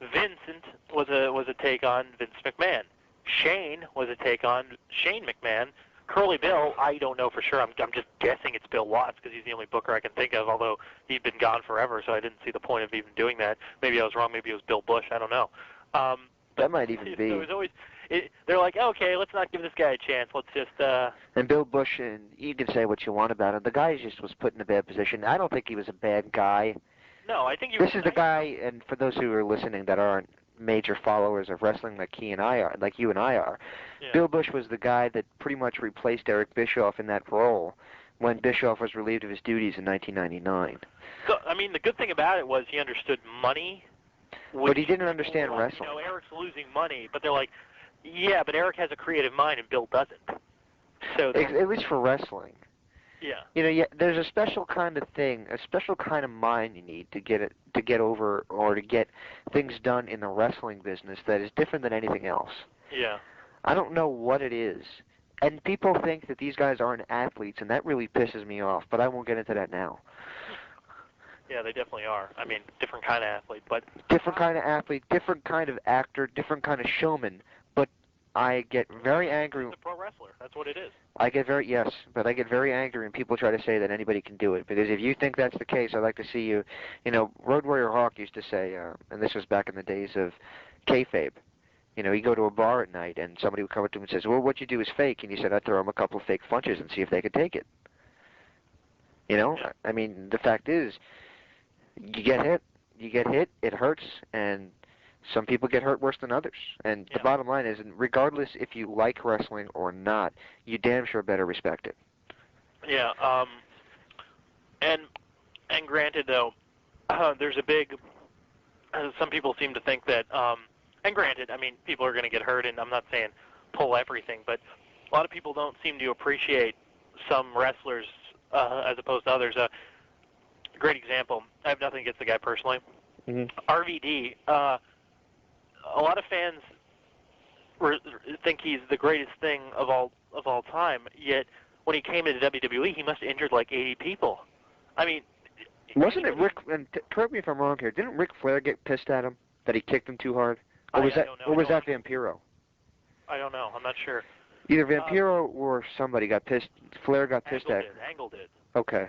Speaker 6: Vincent was a take on Vince McMahon. Shane was a take on Shane McMahon. Curly Bill, I don't know for sure. I'm just guessing it's Bill Watts because he's the only booker I can think of, although he'd been gone forever, so I didn't see the point of even doing that. Maybe I was wrong. Maybe it was Bill Bush. I don't know.
Speaker 3: That might even be.
Speaker 6: There was always, they're like, okay, let's not give this guy a chance. Let's just...
Speaker 3: And Bill Bush, and you can say what you want about him. The guy just was put in a bad position. I don't think he was a bad guy.
Speaker 6: No, I think he was...
Speaker 3: This is the guy, and for those who are listening that aren't major followers of wrestling like you and I are,
Speaker 6: yeah.
Speaker 3: Bill Bush was the guy that pretty much replaced Eric Bischoff in that role when Bischoff was relieved of his duties in 1999.
Speaker 6: So, I mean, the good thing about it was he understood money.
Speaker 3: But he didn't understand wrestling.
Speaker 6: You know, Eric's losing money, but they're like, yeah, but Eric has a creative mind and Bill doesn't. So
Speaker 3: at least for wrestling.
Speaker 6: Yeah.
Speaker 3: You know, there's a special kind of thing, a special kind of mind you need to get over or to get things done in the wrestling business that is different than anything else.
Speaker 6: Yeah.
Speaker 3: I don't know what it is. And people think that these guys aren't athletes, and that really pisses me off, but I won't get into that now.
Speaker 6: Yeah, they definitely are. I mean, different kind of athlete, but...
Speaker 3: Different kind of athlete, different kind of actor, different kind of showman, but I get very angry...
Speaker 6: He's a pro wrestler. That's what it is.
Speaker 3: I get very angry when people try to say that anybody can do it, because if you think that's the case, I'd like to see you... You know, Road Warrior Hawk used to say, and this was back in the days of kayfabe, you know, you go to a bar at night, and somebody would come up to him and says, well, what you do is fake, and he said, I'd throw him a couple of fake punches and see if they could take it. You know?
Speaker 6: Yeah.
Speaker 3: I mean, the fact is... You get hit, it hurts, and some people get hurt worse than others. And the bottom line is, regardless if you like wrestling or not, you damn sure better respect it.
Speaker 6: Yeah, and granted, though, there's a big, some people seem to think that, and granted, I mean, people are going to get hurt, and I'm not saying pull everything, but a lot of people don't seem to appreciate some wrestlers as opposed to others. Great example. I have nothing against the guy personally. RVD. A lot of fans think he's the greatest thing of all time. Yet when he came into WWE, he must have injured like 80 people. I mean,
Speaker 3: wasn't it Rick? And correct me if I'm wrong here. Didn't Ric Flair get pissed at him that he kicked him too hard, or was that Vampiro?
Speaker 6: I don't know. I'm not sure.
Speaker 3: Either Vampiro or somebody got pissed. Flair got pissed at him.
Speaker 6: Angle did.
Speaker 3: Okay.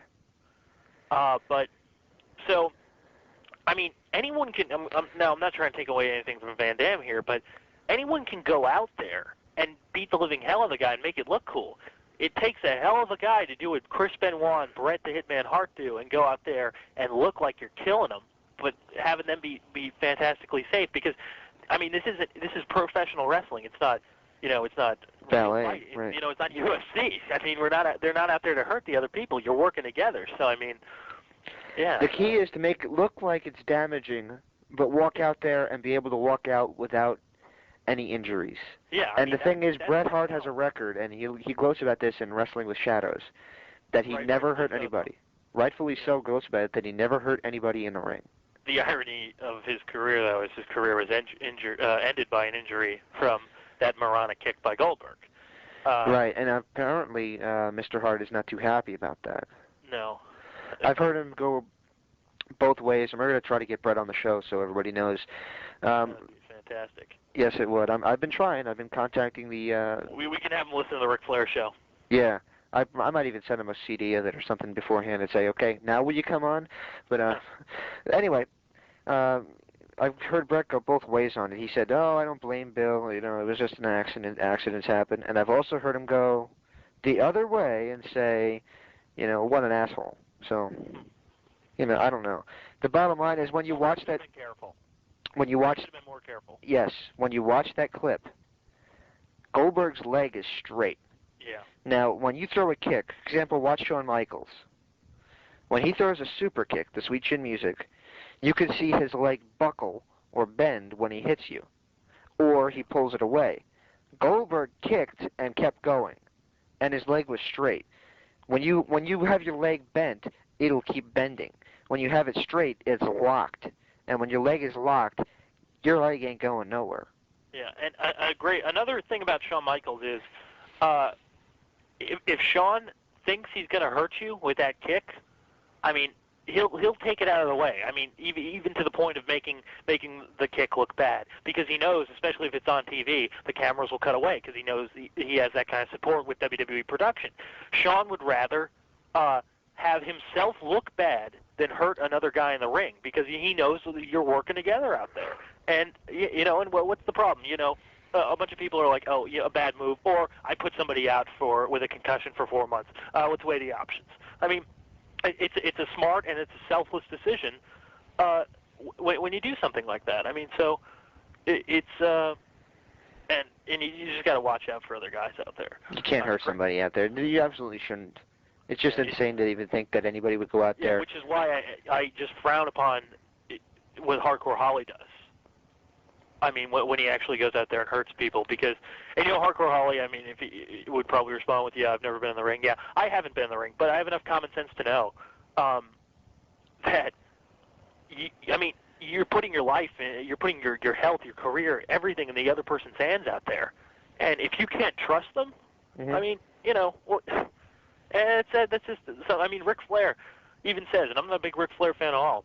Speaker 6: But so, I mean, anyone can. Now, I'm not trying to take away anything from Van Dam here, but anyone can go out there and beat the living hell of a guy and make it look cool. It takes a hell of a guy to do what Chris Benoit and Bret the Hitman Hart do and go out there and look like you're killing them, but having them be fantastically safe. Because, I mean, this is professional wrestling. It's not, it's not
Speaker 3: ballet, right?
Speaker 6: It's not UFC. I mean, they're not out there to hurt the other people. You're working together. So, I mean, yeah.
Speaker 3: The key is to make it look like it's damaging, but walk out there and be able to walk out without any injuries.
Speaker 6: Yeah.
Speaker 3: And the thing is, Bret Hart has a record, and he gloats about this in Wrestling with Shadows, that he never hurt anybody. Rightfully so, gloats about it, that he never hurt anybody in the ring.
Speaker 6: The irony of his career, though, is his career was ended by an injury from that moronic kick by Goldberg.
Speaker 3: Right, and apparently Mr. Hart is not too happy about that.
Speaker 6: No.
Speaker 3: I've heard him go both ways. I'm going to try to get Bret on the show so everybody knows.
Speaker 6: That would be fantastic.
Speaker 3: Yes, it would. I've been trying. I've been contacting the...
Speaker 6: We can have him listen to the Ric Flair show.
Speaker 3: Yeah. I might even send him a CD of it or something beforehand and say, okay, now will you come on? But anyway, I've heard Bret go both ways on it. He said, oh, I don't blame Bill. It was just an accident. Accidents happen. And I've also heard him go the other way and say, what an asshole. So, I don't know. The bottom line is when you watch that...
Speaker 6: Careful.
Speaker 3: When you watch...
Speaker 6: Should have been more careful.
Speaker 3: Yes. When you watch that clip, Goldberg's leg is straight.
Speaker 6: Yeah.
Speaker 3: Now, when you throw a kick, for example, watch Shawn Michaels. When he throws a super kick, the Sweet Chin Music, you can see his leg buckle or bend when he hits you, or he pulls it away. Goldberg kicked and kept going, and his leg was straight. When you have your leg bent, it'll keep bending. When you have it straight, it's locked. And when your leg is locked, your leg ain't going nowhere.
Speaker 6: Yeah, and another thing about Shawn Michaels is, if Shawn thinks he's going to hurt you with that kick, I mean, he'll take it out of the way. I mean, even to the point of making the kick look bad, because he knows, especially if it's on TV, the cameras will cut away because he knows he has that kind of support with WWE production. Shawn would rather have himself look bad than hurt another guy in the ring because he knows that you're working together out there. And and what's the problem? A bunch of people are like, oh, a bad move, or I put somebody out with a concussion for 4 months. Let's weigh the options. I mean, it's a smart and it's a selfless decision when you do something like that. I mean, so it's and you just got to watch out for other guys out there.
Speaker 3: You can't hurt somebody out there. You absolutely shouldn't. It's just insane to even think that anybody would go out there.
Speaker 6: Which is why I just frown upon what Hardcore Holly does. I mean, when he actually goes out there and hurts people, because, and Hardcore Holly, I mean, if he would probably respond with, yeah, I've never been in the ring. Yeah, I haven't been in the ring, but I have enough common sense to know that, you're putting your life, you're putting your health, your career, everything in the other person's hands out there. And if you can't trust them, I mean, that's just, so, I mean, Ric Flair even says, and I'm not a big Ric Flair fan at all,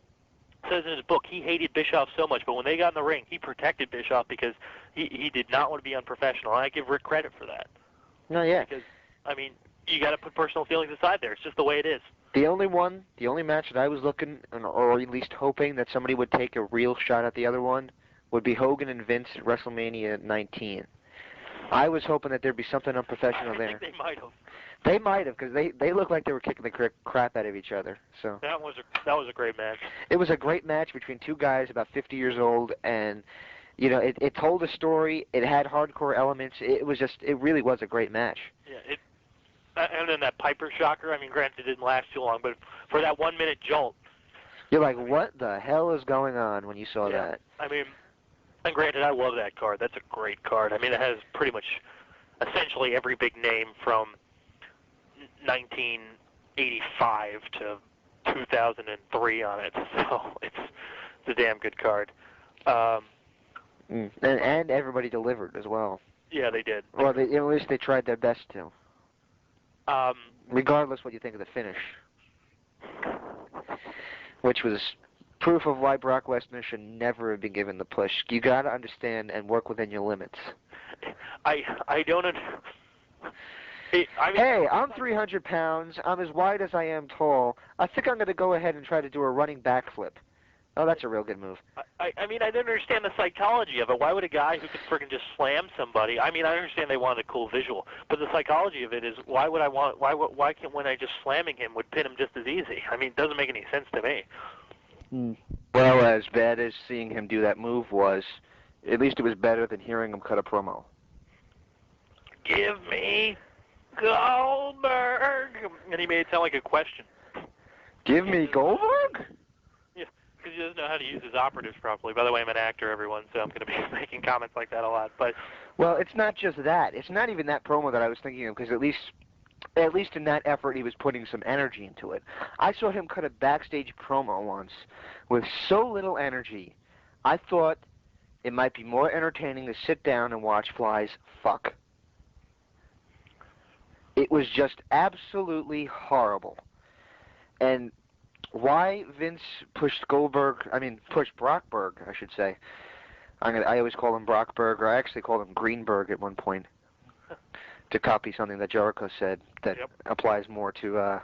Speaker 6: says in his book he hated Bischoff so much, but when they got in the ring, he protected Bischoff because he did not want to be unprofessional, and I give Rick credit for that.
Speaker 3: No, yeah.
Speaker 6: Because, I mean, you got to put personal feelings aside there. It's just the way it is.
Speaker 3: The only match that I was looking, or at least hoping that somebody would take a real shot at the other one, would be Hogan and Vince at WrestleMania 19. I was hoping that there'd be something unprofessional there.
Speaker 6: I think they might have.
Speaker 3: They might have, because they looked like they were kicking the crap out of each other. So
Speaker 6: that was a great match.
Speaker 3: It was a great match between two guys about 50 years old, and it told a story. It had hardcore elements. It really was a great match.
Speaker 6: Yeah, and then that Piper shocker. I mean, granted, it didn't last too long, but for that 1 minute jolt,
Speaker 3: you're like, what the hell is going on when you saw that?
Speaker 6: I mean, and granted, I love that card. That's a great card. I mean, it has pretty much essentially every big name from 1985 to 2003 on it, so it's a damn good card.
Speaker 3: And everybody delivered as well.
Speaker 6: Yeah, they did.
Speaker 3: Well, at least they tried their best to. Regardless what you think of the finish, which was proof of why Brock Lesnar should never have been given the push. You got to understand and work within your limits.
Speaker 6: I don't.
Speaker 3: Hey, I'm 300 pounds. I'm as wide as I am tall. I think I'm going to go ahead and try to do a running backflip. Oh, that's a real good move.
Speaker 6: I mean, I don't understand the psychology of it. Why would a guy who could friggin' just slam somebody? I mean, I understand they wanted a cool visual, but the psychology of it is, why can't when I just slamming him would pin him just as easy? I mean, it doesn't make any sense to me.
Speaker 3: Well, as bad as seeing him do that move was, at least it was better than hearing him cut a promo.
Speaker 6: Give me Goldberg, and he made it sound like a question.
Speaker 3: Give me Goldberg?
Speaker 6: Yeah, because he doesn't know how to use his operatives properly. By the way, I'm an actor, everyone, so I'm going to be making comments like that a lot. But
Speaker 3: well, it's not just that. It's not even that promo that I was thinking of, because at least in that effort, he was putting some energy into it. I saw him cut a backstage promo once with so little energy. I thought it might be more entertaining to sit down and watch flies fuck. It was just absolutely horrible. And why Vince pushed Brockberg, I should say. I always call him Brockberg, or I actually called him Greenberg at one point, to copy something that Jericho said that applies more to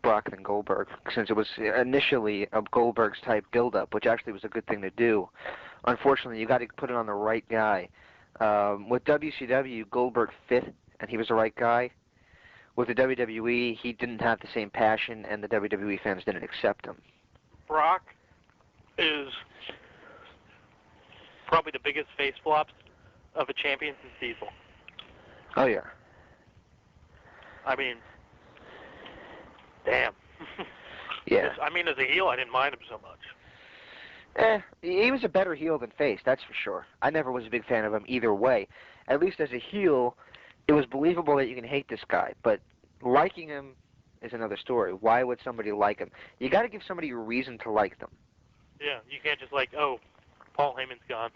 Speaker 3: Brock than Goldberg, since it was initially a Goldberg's type build-up, which actually was a good thing to do. Unfortunately, you got to put it on the right guy. With WCW, Goldberg fit, and he was the right guy. With the WWE, he didn't have the same passion, and the WWE fans didn't accept him.
Speaker 6: Brock is probably the biggest face flops of a champion since Diesel.
Speaker 3: Oh, yeah.
Speaker 6: I mean, damn.
Speaker 3: Yeah.
Speaker 6: I mean, as a heel, I didn't mind him so much.
Speaker 3: He was a better heel than face, that's for sure. I never was a big fan of him either way. At least as a heel, it was believable that you can hate this guy, but liking him is another story. Why would somebody like him? You got to give somebody a reason to like them.
Speaker 6: Yeah, you can't just like, oh, Paul Heyman's gone.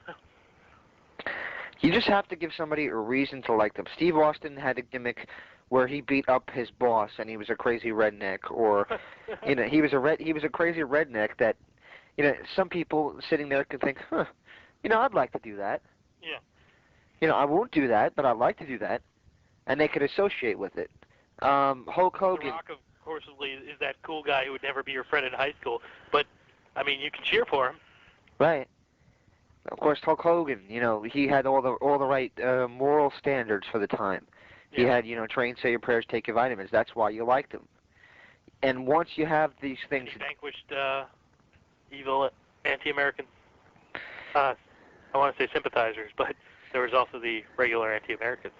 Speaker 3: You just have to give somebody a reason to like them. Steve Austin had a gimmick where he beat up his boss and he was a crazy redneck, or he was a crazy redneck that some people sitting there could think, I'd like to do that.
Speaker 6: Yeah.
Speaker 3: I won't do that, but I'd like to do that, and they could associate with it. Hulk Hogan.
Speaker 6: The Rock, of course, is that cool guy who would never be your friend in high school, but I mean, you can cheer for him.
Speaker 3: Right. Of course, Hulk Hogan. He had all the right moral standards for the time. He had, train, say your prayers, take your vitamins. That's why you liked him. And once you have these things,
Speaker 6: he vanquished evil anti-American. I want to say sympathizers, but there was also the regular anti-Americans,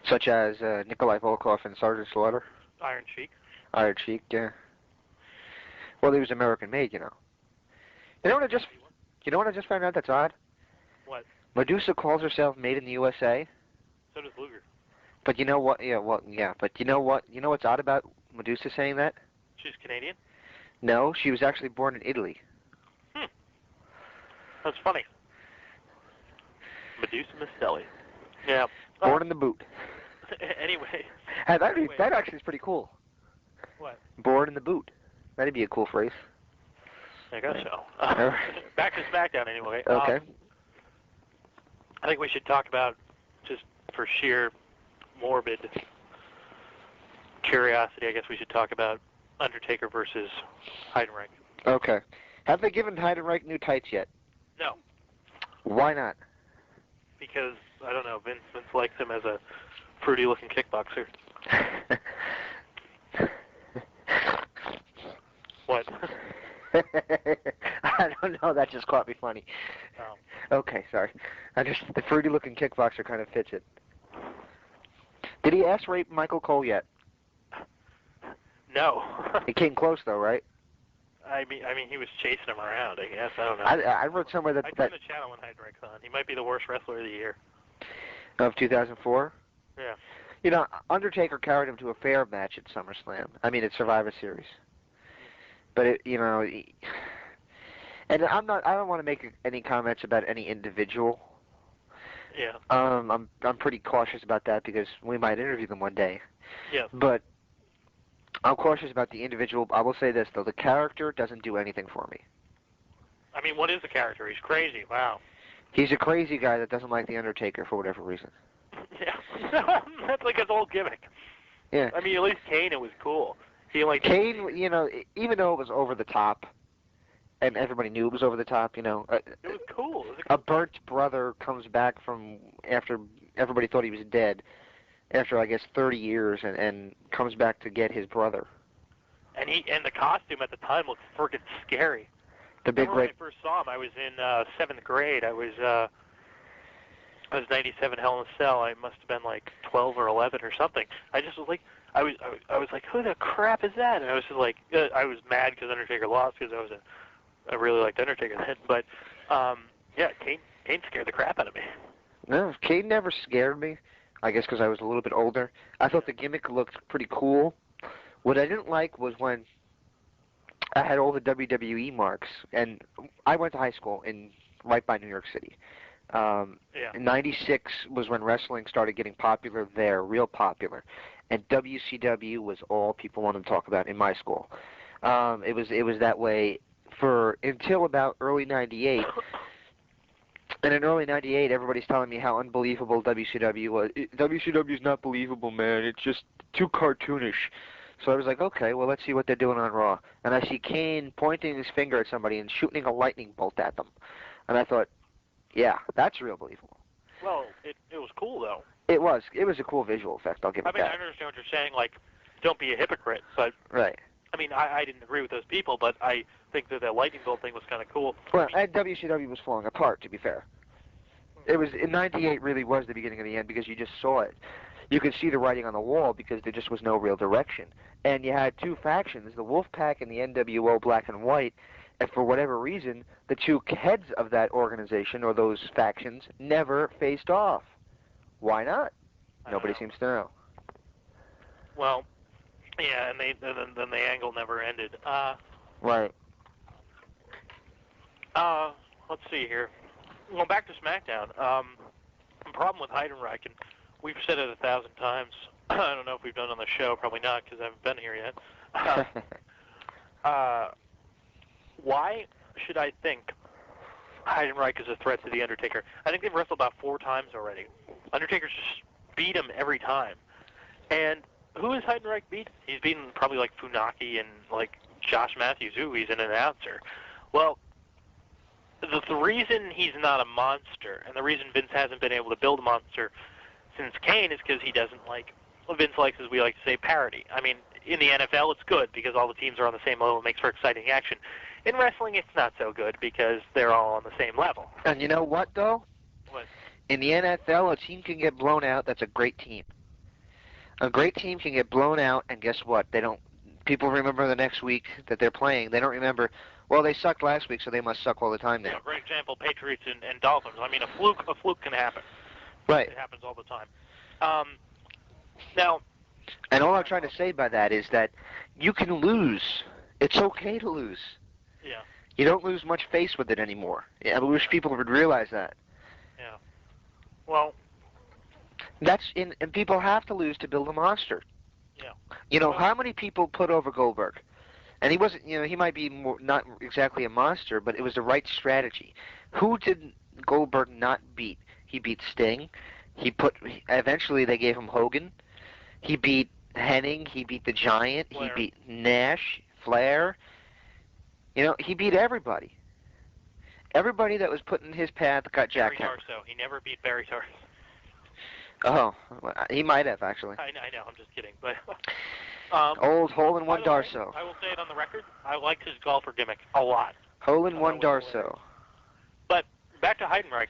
Speaker 3: such as Nikolai Volkov and Sergeant Slaughter.
Speaker 6: Iron Sheik.
Speaker 3: Iron Sheik, yeah. Well, he was American-made, You know what I just found out that's odd?
Speaker 6: What?
Speaker 3: Medusa calls herself Made in the USA.
Speaker 6: So does Luger.
Speaker 3: But you know what? But you know what? You know what's odd about Medusa saying that?
Speaker 6: She's Canadian?
Speaker 3: No, she was actually born in Italy.
Speaker 6: That's funny. Medusa Mistelli. Yeah.
Speaker 3: Born in the boot.
Speaker 6: Anyway.
Speaker 3: That actually is pretty cool.
Speaker 6: What?
Speaker 3: Born in the boot. That'd be a cool phrase.
Speaker 6: I guess so. Back to SmackDown anyway.
Speaker 3: Okay.
Speaker 6: I think we should talk about, just for sheer morbid curiosity, I guess we should talk about Undertaker versus Heidenreich.
Speaker 3: Okay. Have they given Heidenreich new tights yet?
Speaker 6: No.
Speaker 3: Why not?
Speaker 6: Because, I don't know, Vince likes him as a fruity-looking kickboxer. What?
Speaker 3: I don't know, that just caught me funny.
Speaker 6: Oh.
Speaker 3: Okay, sorry. The fruity-looking kickboxer kind of fits it. Did he ass rape Michael Cole yet?
Speaker 6: No.
Speaker 3: It came close, though, right?
Speaker 6: I mean, he was chasing him around, I guess. I don't know.
Speaker 3: I read somewhere that...
Speaker 6: I turned the channel when Heidenreich's on. He might be the worst wrestler of the year.
Speaker 3: Of 2004?
Speaker 6: Yeah.
Speaker 3: Undertaker carried him to a fair match at SummerSlam. I mean, at Survivor Series. But and I don't want to make any comments about any individual.
Speaker 6: Yeah.
Speaker 3: I'm pretty cautious about that because we might interview them one day.
Speaker 6: Yeah.
Speaker 3: But I'm cautious about the individual. I will say this though: the character doesn't do anything for me.
Speaker 6: I mean, what is the character? He's crazy. Wow.
Speaker 3: He's a crazy guy that doesn't like the Undertaker for whatever reason.
Speaker 6: Yeah. That's like his whole gimmick.
Speaker 3: Yeah.
Speaker 6: I mean, at least Kane, it was cool. He like
Speaker 3: Kane, you know, even though it was over the top, and everybody knew it was over the top, you know,
Speaker 6: it was cool. It was
Speaker 3: a burnt brother comes back from after everybody thought he was dead, after I guess 30 years, and comes back to get his brother.
Speaker 6: And the costume at the time looked freaking scary.
Speaker 3: The big
Speaker 6: when I first saw him, I was in 7th grade. I was 97 Hell in a Cell. I must have been like 12 or 11 or something. I just was like, I was like, who the crap is that? And I was just like, I was mad because Undertaker lost because I really liked Undertaker then. But yeah, Kane scared the crap out of me.
Speaker 3: No, Kane never scared me. I guess because I was a little bit older. I thought the gimmick looked pretty cool. What I didn't like was when I had all the WWE marks, and I went to high school right by New York City. In '96 was when wrestling started getting popular there, real popular, and WCW was all people wanted to talk about in my school. It was that way until about early '98. And in early '98, everybody's telling me how unbelievable WCW was. WCW's not believable, man. It's just too cartoonish. So I was like, okay, well, let's see what they're doing on Raw. And I see Kane pointing his finger at somebody and shooting a lightning bolt at them. And I thought, yeah, that's real believable.
Speaker 6: Well, it was cool, though.
Speaker 3: It was a cool visual effect, I'll give it that.
Speaker 6: I understand what you're saying, like, don't be a hypocrite, but...
Speaker 3: Right.
Speaker 6: I mean, I didn't agree with those people, but I think that lightning bolt thing was kind of cool.
Speaker 3: Well, and WCW was falling apart, to be fair. It was, in '98 really was the beginning of the end because you just saw it. You could see the writing on the wall because there just was no real direction. And you had two factions, the Wolfpack and the NWO Black and White, and for whatever reason, the two heads of that organization or those factions never faced off. Why not? Nobody seems to know.
Speaker 6: Well, yeah, and then the angle never ended.
Speaker 3: Right.
Speaker 6: Let's see here. Well, back to SmackDown. The problem with Heidenreich, and we've said it 1,000 times. I don't know if we've done it on the show. Probably not, because I haven't been here yet. Why should I think Heidenreich is a threat to The Undertaker? I think they've wrestled about 4 times already. Undertaker's just beat him every time. And who has Heidenreich beat? He's beaten probably like Funaki and like Josh Matthews. Ooh, he's an announcer. Well, the reason he's not a monster, and the reason Vince hasn't been able to build a monster since Kane, is because he doesn't like, well, Vince likes, as we like to say, parity. I mean, in the NFL it's good because all the teams are on the same level. It makes for exciting action. In wrestling it's not so good because they're all on the same level.
Speaker 3: And you know what, though?
Speaker 6: What?
Speaker 3: In the NFL, a team can get blown out. That's a great team. A great team can get blown out, and guess what? People remember the next week that they're playing. They don't remember, well, they sucked last week, so they must suck all the time now.
Speaker 6: Yeah, great example, Patriots and Dolphins. I mean, a fluke can happen.
Speaker 3: Right.
Speaker 6: It happens all the time. Now...
Speaker 3: And all I'm trying to say by that is that you can lose. It's okay to lose.
Speaker 6: Yeah.
Speaker 3: You don't lose much face with it anymore. I wish people would realize that.
Speaker 6: Yeah. Well...
Speaker 3: And people have to lose to build a monster.
Speaker 6: Yeah.
Speaker 3: You know, how many people put over Goldberg? And he wasn't, he might be not exactly a monster, but it was the right strategy. Who did Goldberg not beat? He beat Sting. Eventually they gave him Hogan. He beat Hennig. He beat the Giant.
Speaker 6: Flair.
Speaker 3: He beat Nash, Flair. He beat everybody. Everybody that was put in his path got jacked out.
Speaker 6: Barry Tarso. He never beat Barry Tarso.
Speaker 3: Oh, he might have, actually.
Speaker 6: I know, I'm just kidding. But
Speaker 3: old hole-in-one Darso.
Speaker 6: I will say it on the record, I liked his golfer gimmick a lot.
Speaker 3: Hole-in-one Darso.
Speaker 6: But back to Heidenreich.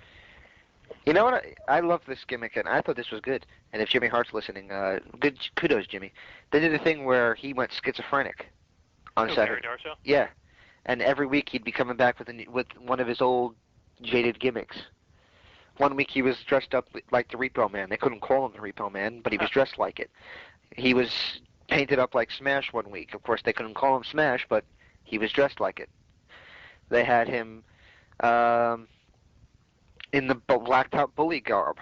Speaker 3: You know what? I love this gimmick, and I thought this was good. And if Jimmy Hart's listening, good kudos, Jimmy. They did a thing where he went schizophrenic on Saturday.
Speaker 6: Barry Darso?
Speaker 3: Yeah. And every week he'd be coming back with one of his old jaded gimmicks. One week he was dressed up like the Repo Man. They couldn't call him the Repo Man, but he was dressed like it. He was painted up like Smash one week. Of course, they couldn't call him Smash, but he was dressed like it. They had him in the blacktop bully garb,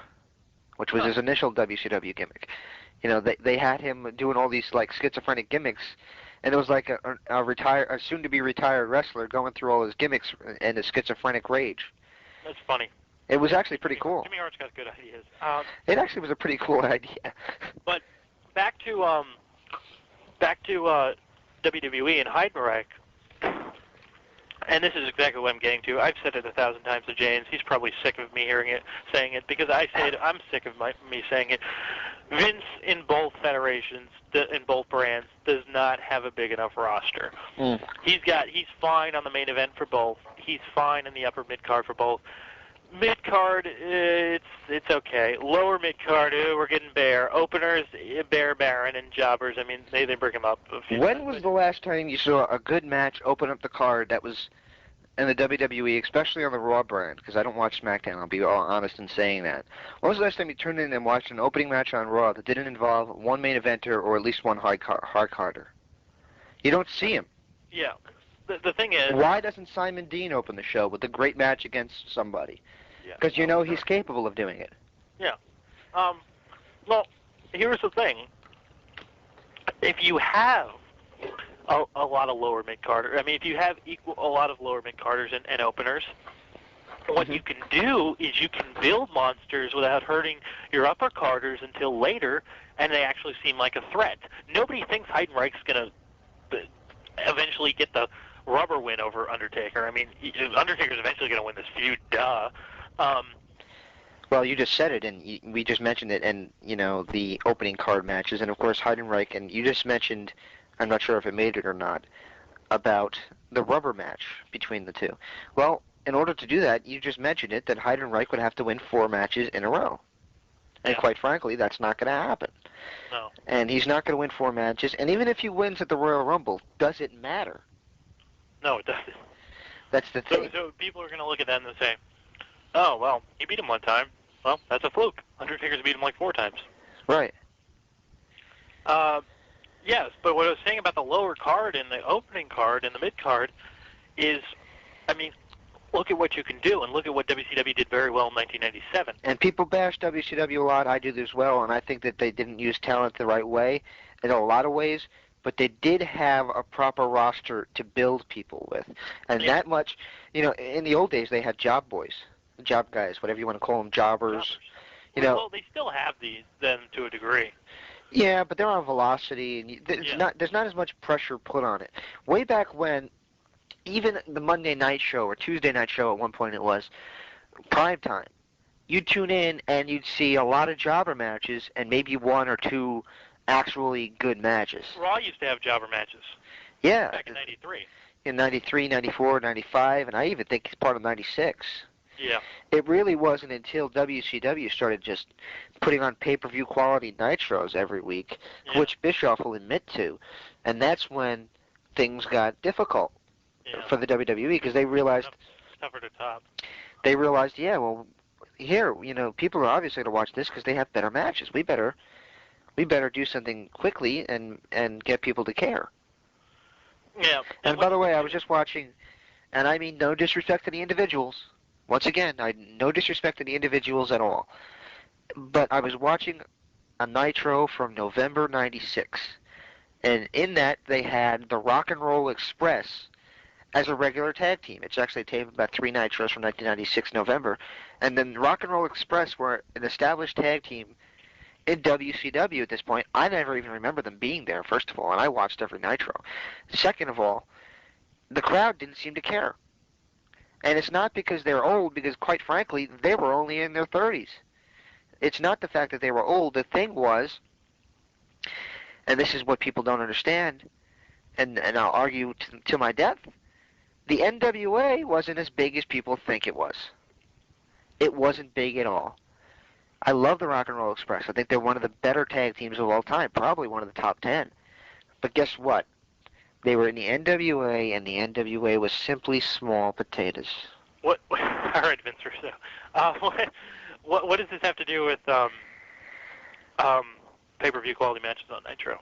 Speaker 3: which was his initial WCW gimmick. They had him doing all these like schizophrenic gimmicks, and it was like a soon-to-be retired wrestler going through all his gimmicks and his schizophrenic rage.
Speaker 6: That's funny.
Speaker 3: It was actually pretty cool.
Speaker 6: Jimmy Hart's got good ideas.
Speaker 3: It actually was a pretty cool idea.
Speaker 6: But back to WWE and Heidenreich, and this is exactly what I'm getting to. I've said it 1,000 times to James. He's probably sick of me saying it, because I say it. I'm sick of me saying it. Vince, in both federations, in both brands, does not have a big enough roster. He's fine on the main event for both. He's fine in the upper mid card for both. Mid card, it's okay. Lower mid card, we're getting bare. Openers, Baron, and jobbers. I mean, they bring him up a few
Speaker 3: When
Speaker 6: times.
Speaker 3: was the last time you saw a good match open up the card that was in the WWE, especially on the Raw brand? Because I don't watch SmackDown. I'll be all honest in saying that. When was the last time you turned in and watched an opening match on Raw that didn't involve one main eventer or at least one hard carder? You don't see him.
Speaker 6: Yeah. The thing is,
Speaker 3: why doesn't Simon Dean open the show with a great match against somebody? Because you know he's capable of doing it.
Speaker 6: Yeah. Well, here's the thing. If you have a lot of lower mid-carders, I mean, if you have a lot of lower mid-carders and openers, what you can do is you can build monsters without hurting your upper carders until later, and they actually seem like a threat. Nobody thinks Heidenreich's going to eventually get the rubber win over Undertaker. I mean, Undertaker's eventually going to win this feud, duh.
Speaker 3: Well, you just said it, and we just mentioned it, and, you know, the opening card matches, and, of course, Heidenreich, and you just mentioned, I'm not sure if it made it or not, about the rubber match between the two. Well, in order to do that, you just mentioned it, that Heidenreich would have to win 4 matches in a row. And quite frankly, that's not going to happen.
Speaker 6: No.
Speaker 3: And he's not going to win 4 matches, and even if he wins at the Royal Rumble, does it matter?
Speaker 6: No, it doesn't.
Speaker 3: That's the thing.
Speaker 6: So people are going to look at that and say, oh, well, he beat him one time. Well, that's a fluke. Undertaker's beat him like 4 times.
Speaker 3: Right.
Speaker 6: Yes, but what I was saying about the lower card and the opening card and the mid card is, I mean, look at what you can do, and look at what WCW did very well in 1997.
Speaker 3: And people bash WCW a lot. I do as well, and I think that they didn't use talent the right way in a lot of ways, but they did have a proper roster to build people with. And that much, you know, in the old days they had job boys, job guys, whatever you want to call them, jobbers. You know,
Speaker 6: well, they still have these, then, to a degree.
Speaker 3: Yeah, but they're on velocity, and there's not as much pressure put on it. Way back when, even the Monday night show or Tuesday night show at one point it was, prime time, you'd tune in and you'd see a lot of jobber matches and maybe 1 or 2 actually good matches.
Speaker 6: Raw used to have jobber matches.
Speaker 3: Yeah.
Speaker 6: Back in 93.
Speaker 3: In 93, 94, 95, and I even think it's part of 96.
Speaker 6: Yeah.
Speaker 3: It really wasn't until WCW started just putting on pay-per-view quality nitros every week, which Bischoff will admit to, and that's when things got difficult for the WWE, because they realized
Speaker 6: tougher to top.
Speaker 3: They realized, yeah, well, here, you know, people are obviously going to watch this because they have better matches. We better do something quickly and get people to care.
Speaker 6: Yeah.
Speaker 3: And by the way, I was just watching, and I mean no disrespect to the individuals. Once again, no disrespect to the individuals at all. But I was watching a Nitro from November 96, and in that they had the Rock and Roll Express as a regular tag team. It's actually a tape of about 3 Nitros from 1996 November. And then Rock and Roll Express were an established tag team in WCW at this point. I never even remember them being there, first of all, and I watched every Nitro. Second of all, the crowd didn't seem to care. And it's not because they're old, because quite frankly, they were only in their 30s. It's not the fact that they were old. The thing was, and this is what people don't understand, and I'll argue to my death, the NWA wasn't as big as people think it was. It wasn't big at all. I love the Rock and Roll Express. I think they're one of the better tag teams of all time, probably one of the top 10. But guess what? They were in the NWA, and the NWA was simply small potatoes.
Speaker 6: All right, Vince Russo. What does this have to do with pay-per-view quality matches on Nitro?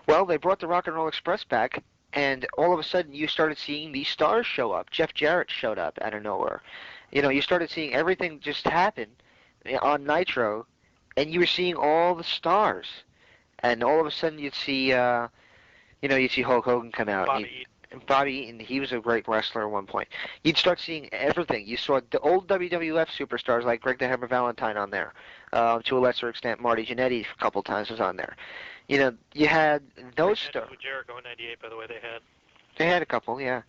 Speaker 3: Well, they brought the Rock and Roll Express back, and all of a sudden you started seeing these stars show up. Jeff Jarrett showed up out of nowhere. You know, you started seeing everything just happen on Nitro, and you were seeing all the stars. And all of a sudden you'd see, you'd see Hulk Hogan come out.
Speaker 6: Bobby
Speaker 3: Bobby Eaton, he was a great wrestler at one point. You'd start seeing everything. You saw the old WWF superstars like Greg the Hammer Valentine on there. To a lesser extent, Marty Jannetty a couple times was on there. You know, you had those stars.
Speaker 6: With Jericho in '98, by the way,
Speaker 3: They had a couple, yeah.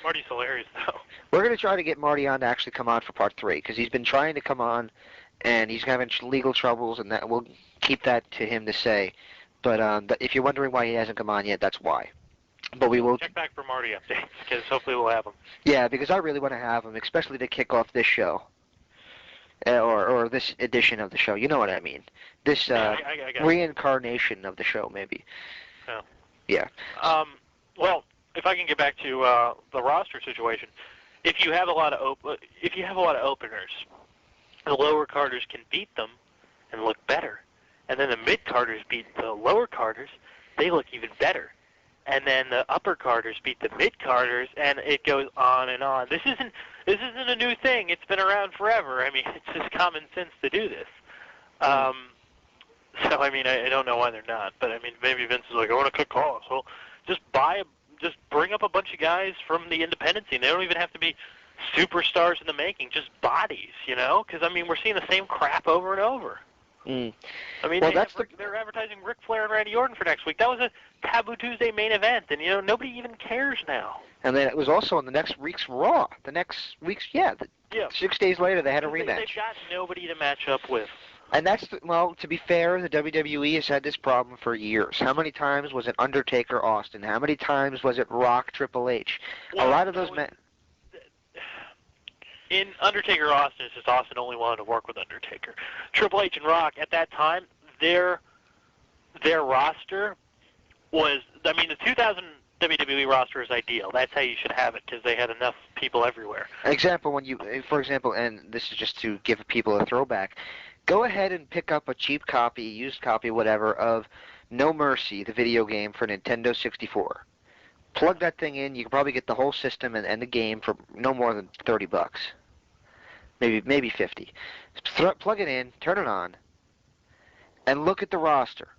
Speaker 6: Marty's hilarious, though.
Speaker 3: We're going to try to get Marty on to actually come on for part 3, because he's been trying to come on, and he's having legal troubles, and that we'll keep that to him to say. But if you're wondering why he hasn't come on yet, that's why. But we will
Speaker 6: check back for Marty updates, because hopefully we'll have him.
Speaker 3: Yeah, because I really want to have him, especially to kick off this show. Or this edition of the show. You know what I mean. This
Speaker 6: I
Speaker 3: reincarnation of the show, maybe.
Speaker 6: Oh.
Speaker 3: Yeah.
Speaker 6: Well, if I can get back to the roster situation, if you have a lot of openers, the lower carders can beat them and look better, and then the mid carders beat the lower carders, they look even better, and then the upper carders beat the mid carders, and it goes on and on. This isn't a new thing. It's been around forever. I mean, it's just common sense to do this. So I mean, I don't know why they're not, but I mean, maybe Vince is like, I want to cut costs. Well, just bring up a bunch of guys from the independent scene. They don't even have to be superstars in the making, just bodies, you know? Because, I mean, we're seeing the same crap over and over.
Speaker 3: Mm.
Speaker 6: I mean,
Speaker 3: well,
Speaker 6: they're advertising Ric Flair and Randy Orton for next week. That was a Taboo Tuesday main event, and, you know, nobody even cares now.
Speaker 3: And then it was also on the next week's Raw. The next week's, 6 days later they had a rematch.
Speaker 6: They've got nobody to match up with.
Speaker 3: And well, to be fair, the WWE has had this problem for years. How many times was it Undertaker Austin? How many times was it Rock Triple H?
Speaker 6: Well,
Speaker 3: a lot of those men.
Speaker 6: In Undertaker Austin, it's just Austin only wanted to work with Undertaker. Triple H and Rock, at that time, their roster was, I mean, the 2000 WWE roster is ideal. That's how you should have it, because they had enough people everywhere.
Speaker 3: For example, and this is just to give people a throwback, go ahead and pick up a cheap copy, used copy, whatever, of No Mercy, the video game for Nintendo 64. Plug that thing in. You can probably get the whole system and the game for no more than $30, maybe 50. Plug it in, turn it on, and look at the roster.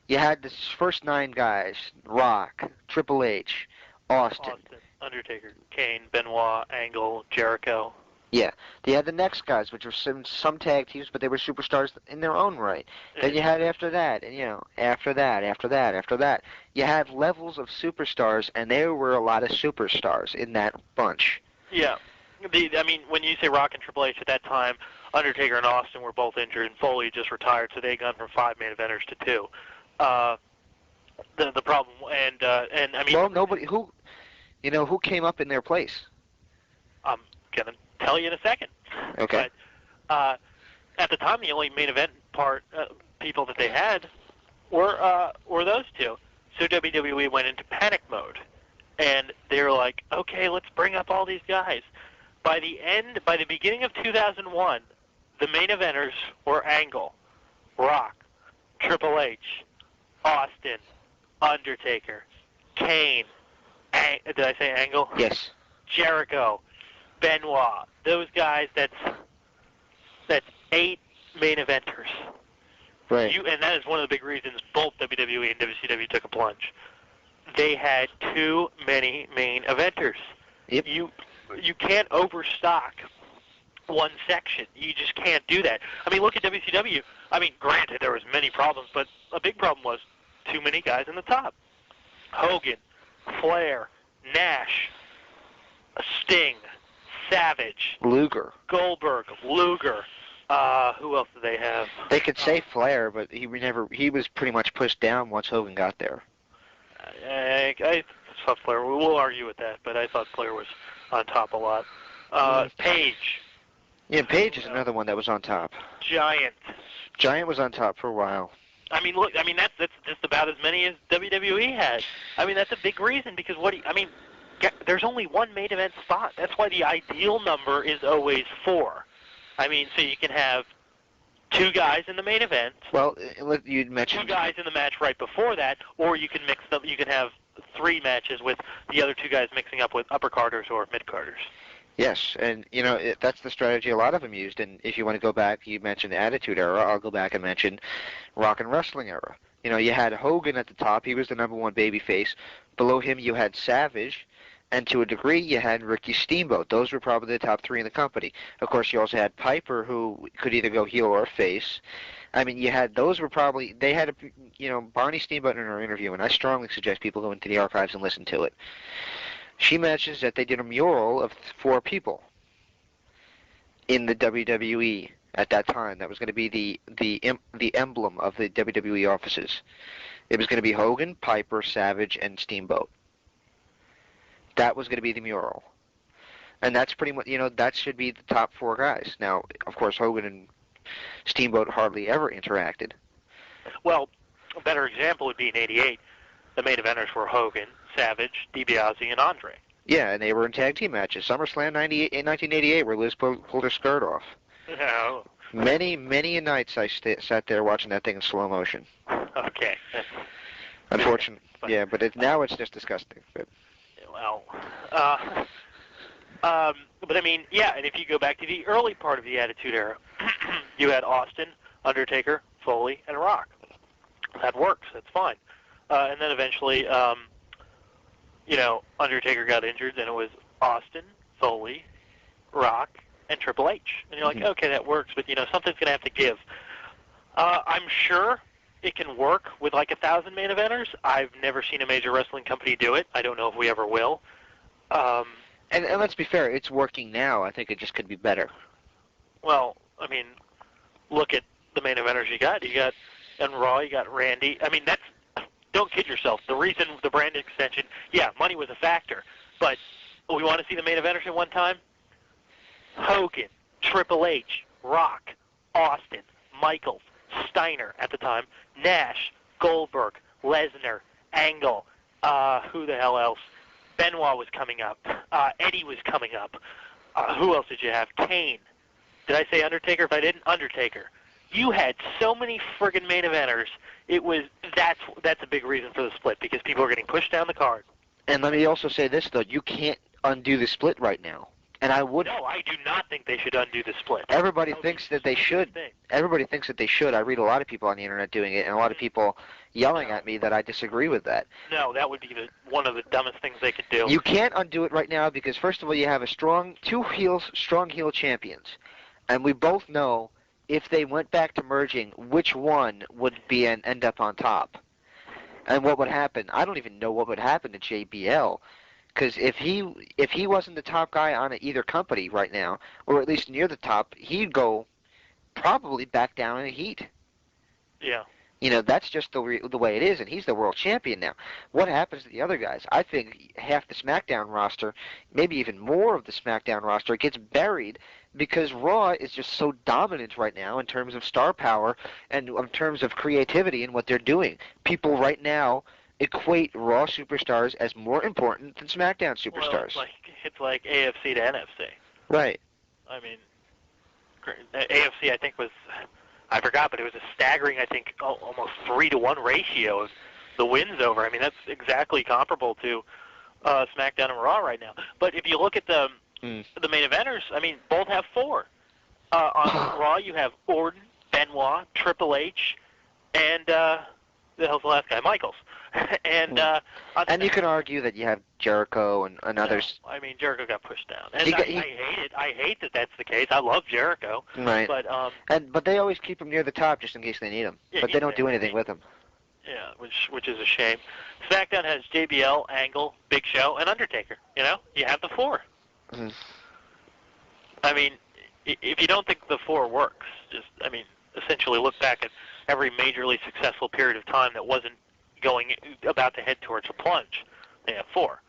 Speaker 3: You had the first 9 guys: Rock, Triple H, Austin,
Speaker 6: Undertaker, Kane, Benoit, Angle, Jericho.
Speaker 3: Yeah, they had the next guys, which were some tag teams, but they were superstars in their own right. Then you had after that, and after that, you had levels of superstars, and there were a lot of superstars in that bunch.
Speaker 6: Yeah, I mean, when you say Rock and Triple H at that time, Undertaker and Austin were both injured, and Foley just retired, so they gone from 5 main eventers to 2. The problem, and I mean,
Speaker 3: well, nobody who came up in their place.
Speaker 6: I'm gonna tell you in a second.
Speaker 3: Okay.
Speaker 6: But at the time, the only main event people that they had were those 2. So WWE went into panic mode, and they were like, okay, let's bring up all these guys. By the beginning of 2001, the main eventers were Angle, Rock, Triple H, Austin, Undertaker, Kane. Did I say Angle?
Speaker 3: Yes.
Speaker 6: Jericho, Benoit. Those guys. That's 8 main eventers.
Speaker 3: Right.
Speaker 6: And that is one of the big reasons both WWE and WCW took a plunge. They had too many main eventers.
Speaker 3: Yep.
Speaker 6: You can't overstock one section. You just can't do that. I mean, look at WCW. I mean, granted, there was many problems, but a big problem was too many guys in the top. Hogan, Flair, Nash, Sting, Savage,
Speaker 3: Luger,
Speaker 6: Goldberg, Luger. Who else do they have?
Speaker 3: They could say Flair, but he was pretty much pushed down once Hogan got there.
Speaker 6: I thought Flair. We'll argue with that, but I thought Flair was on top a lot. Page.
Speaker 3: Yeah, Page is another one that was on top.
Speaker 6: Giant
Speaker 3: was on top for a while.
Speaker 6: I mean, look. I mean, that's just about as many as WWE had. I mean, that's a big reason because there's only one main event spot. That's why the ideal number is always 4. I mean, so you can have 2 guys in the main event.
Speaker 3: Well, you mentioned
Speaker 6: 2 guys in the match right before that, or you can mix them. You can have 3 matches with the other 2 guys mixing up with upper carders or mid carders.
Speaker 3: Yes, and that's the strategy a lot of them used. And if you want to go back, you mentioned the Attitude Era. I'll go back and mention Rock and Wrestling Era. You know, you had Hogan at the top. He was the number one babyface. Below him, you had Savage. And to a degree, you had Ricky Steamboat. Those were probably the top three in the company. Of course, you also had Piper, who could either go heel or face. I mean, you had, those were probably, they had, Barney Steamboat in her interview, and I strongly suggest people go into the archives and listen to it. She mentions that they did a mural of 4 people in the WWE at that time. That was going to be the emblem of the WWE offices. It was going to be Hogan, Piper, Savage, and Steamboat. That was going to be the mural. And that's pretty much, that should be the top 4 guys. Now, of course, Hogan and Steamboat hardly ever interacted.
Speaker 6: Well, a better example would be in '88. The main eventers were Hogan, Savage, DiBiase, and Andre.
Speaker 3: Yeah, and they were in tag team matches. SummerSlam 1988, where Liz pulled her skirt off.
Speaker 6: No.
Speaker 3: Many a nights I sat there watching that thing in slow motion.
Speaker 6: Okay.
Speaker 3: Unfortunately, yeah, but now it's just disgusting. But.
Speaker 6: Well, but I mean, yeah, and if you go back to the early part of the Attitude Era, you had Austin, Undertaker, Foley, and Rock. That works. That's fine. And then eventually, Undertaker got injured, and it was Austin, Foley, Rock, and Triple H. And you're like, okay, that works, but, something's going to have to give. I'm sure it can work with like 1,000 main eventers. I've never seen a major wrestling company do it. I don't know if we ever will.
Speaker 3: And let's be fair, it's working now. I think it just could be better.
Speaker 6: Well, I mean, look at the main eventers you got. You got on Raw, you got Randy. I mean, don't kid yourself. The reason the brand extension, yeah, money was a factor, but we want to see the main eventers at one time. Hogan, Triple H, Rock, Austin, Michaels, Steiner at the time, Nash, Goldberg, Lesnar, Angle, who the hell else? Benoit was coming up. Eddie was coming up. Who else did you have? Kane. Did I say Undertaker? If I didn't, Undertaker. You had so many friggin' main eventers. That's a big reason for the split, because people are getting pushed down the card.
Speaker 3: And let me also say this, though. You can't undo the split right now. And I would.
Speaker 6: No, I do not think they should undo the split.
Speaker 3: Everybody thinks that they should. Everybody thinks that they should. I read a lot of people on the internet doing it, and a lot of people yelling at me that I disagree with that.
Speaker 6: No, that would be one of the dumbest things they could do.
Speaker 3: You can't undo it right now because, first of all, you have two strong heel champions, and we both know if they went back to merging, which one would end up on top, and what would happen. I don't even know what would happen to JBL. Because if he wasn't the top guy on either company right now, or at least near the top, he'd go probably back down in the heat.
Speaker 6: Yeah.
Speaker 3: That's just the way it is, and he's the world champion now. What happens to the other guys? I think half the SmackDown roster, maybe even more of the SmackDown roster, gets buried because Raw is just so dominant right now in terms of star power and in terms of creativity and what they're doing. People right now equate Raw superstars as more important than SmackDown superstars.
Speaker 6: Well, it's like AFC to NFC.
Speaker 3: Right.
Speaker 6: I mean, AFC I think I forgot, but it was a staggering, I think, almost 3-to-1 ratio of the wins over. I mean, that's exactly comparable to SmackDown and Raw right now. But if you look at the main eventers, I mean, both have 4. On Raw, you have Orton, Benoit, Triple H, and the hell's the last guy? Michaels. And
Speaker 3: you can argue that you have Jericho and others.
Speaker 6: No, I mean, Jericho got pushed down, and I hate it. I hate that that's the case. I love Jericho,
Speaker 3: right?
Speaker 6: But
Speaker 3: they always keep him near the top just in case they need him. Yeah, but they don't do anything with him.
Speaker 6: Yeah, which is a shame. SmackDown has JBL, Angle, Big Show, and Undertaker. You have the 4.
Speaker 3: Mm-hmm.
Speaker 6: I mean, if you don't think the 4 works, essentially look back at every majorly successful period of time that wasn't about to head towards a plunge. They have 4.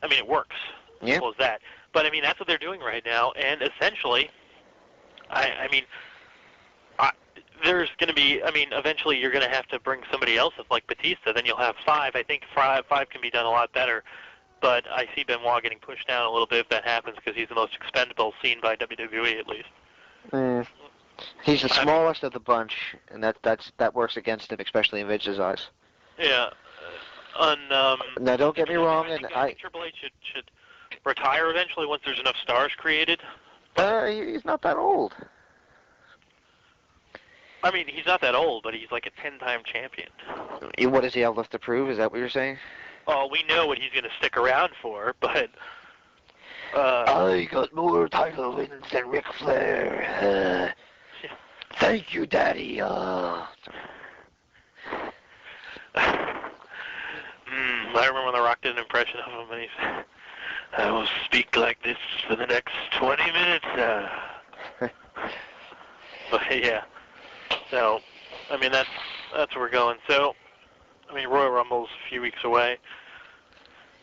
Speaker 6: It works.
Speaker 3: Yeah.
Speaker 6: Simple as that. But that's what they're doing right now, and essentially, there's going to be. Eventually you're going to have to bring somebody else up, like Batista. Then you'll have 5. I think 5 can be done a lot better. But I see Benoit getting pushed down a little bit if that happens, because he's the most expendable seen by WWE at least.
Speaker 3: He's the smallest of the bunch, and that works against him, especially in Vince's eyes.
Speaker 6: Yeah.
Speaker 3: Now, don't get me wrong,
Speaker 6: I think Triple H should retire eventually once there's enough stars created.
Speaker 3: He's not that old.
Speaker 6: I mean, he's not that old, but he's like a 10-time champion.
Speaker 3: What does he have left to prove? Is that what you're saying?
Speaker 6: Oh, we know what he's going to stick around for, but...
Speaker 3: I got more title wins than Ric Flair. Thank you, Daddy.
Speaker 6: I remember when The Rock did an impression of him, and he said, I will speak like this for the next 20 minutes. But yeah, so, I mean, that's where we're going. So, I mean, Royal Rumble's a few weeks away.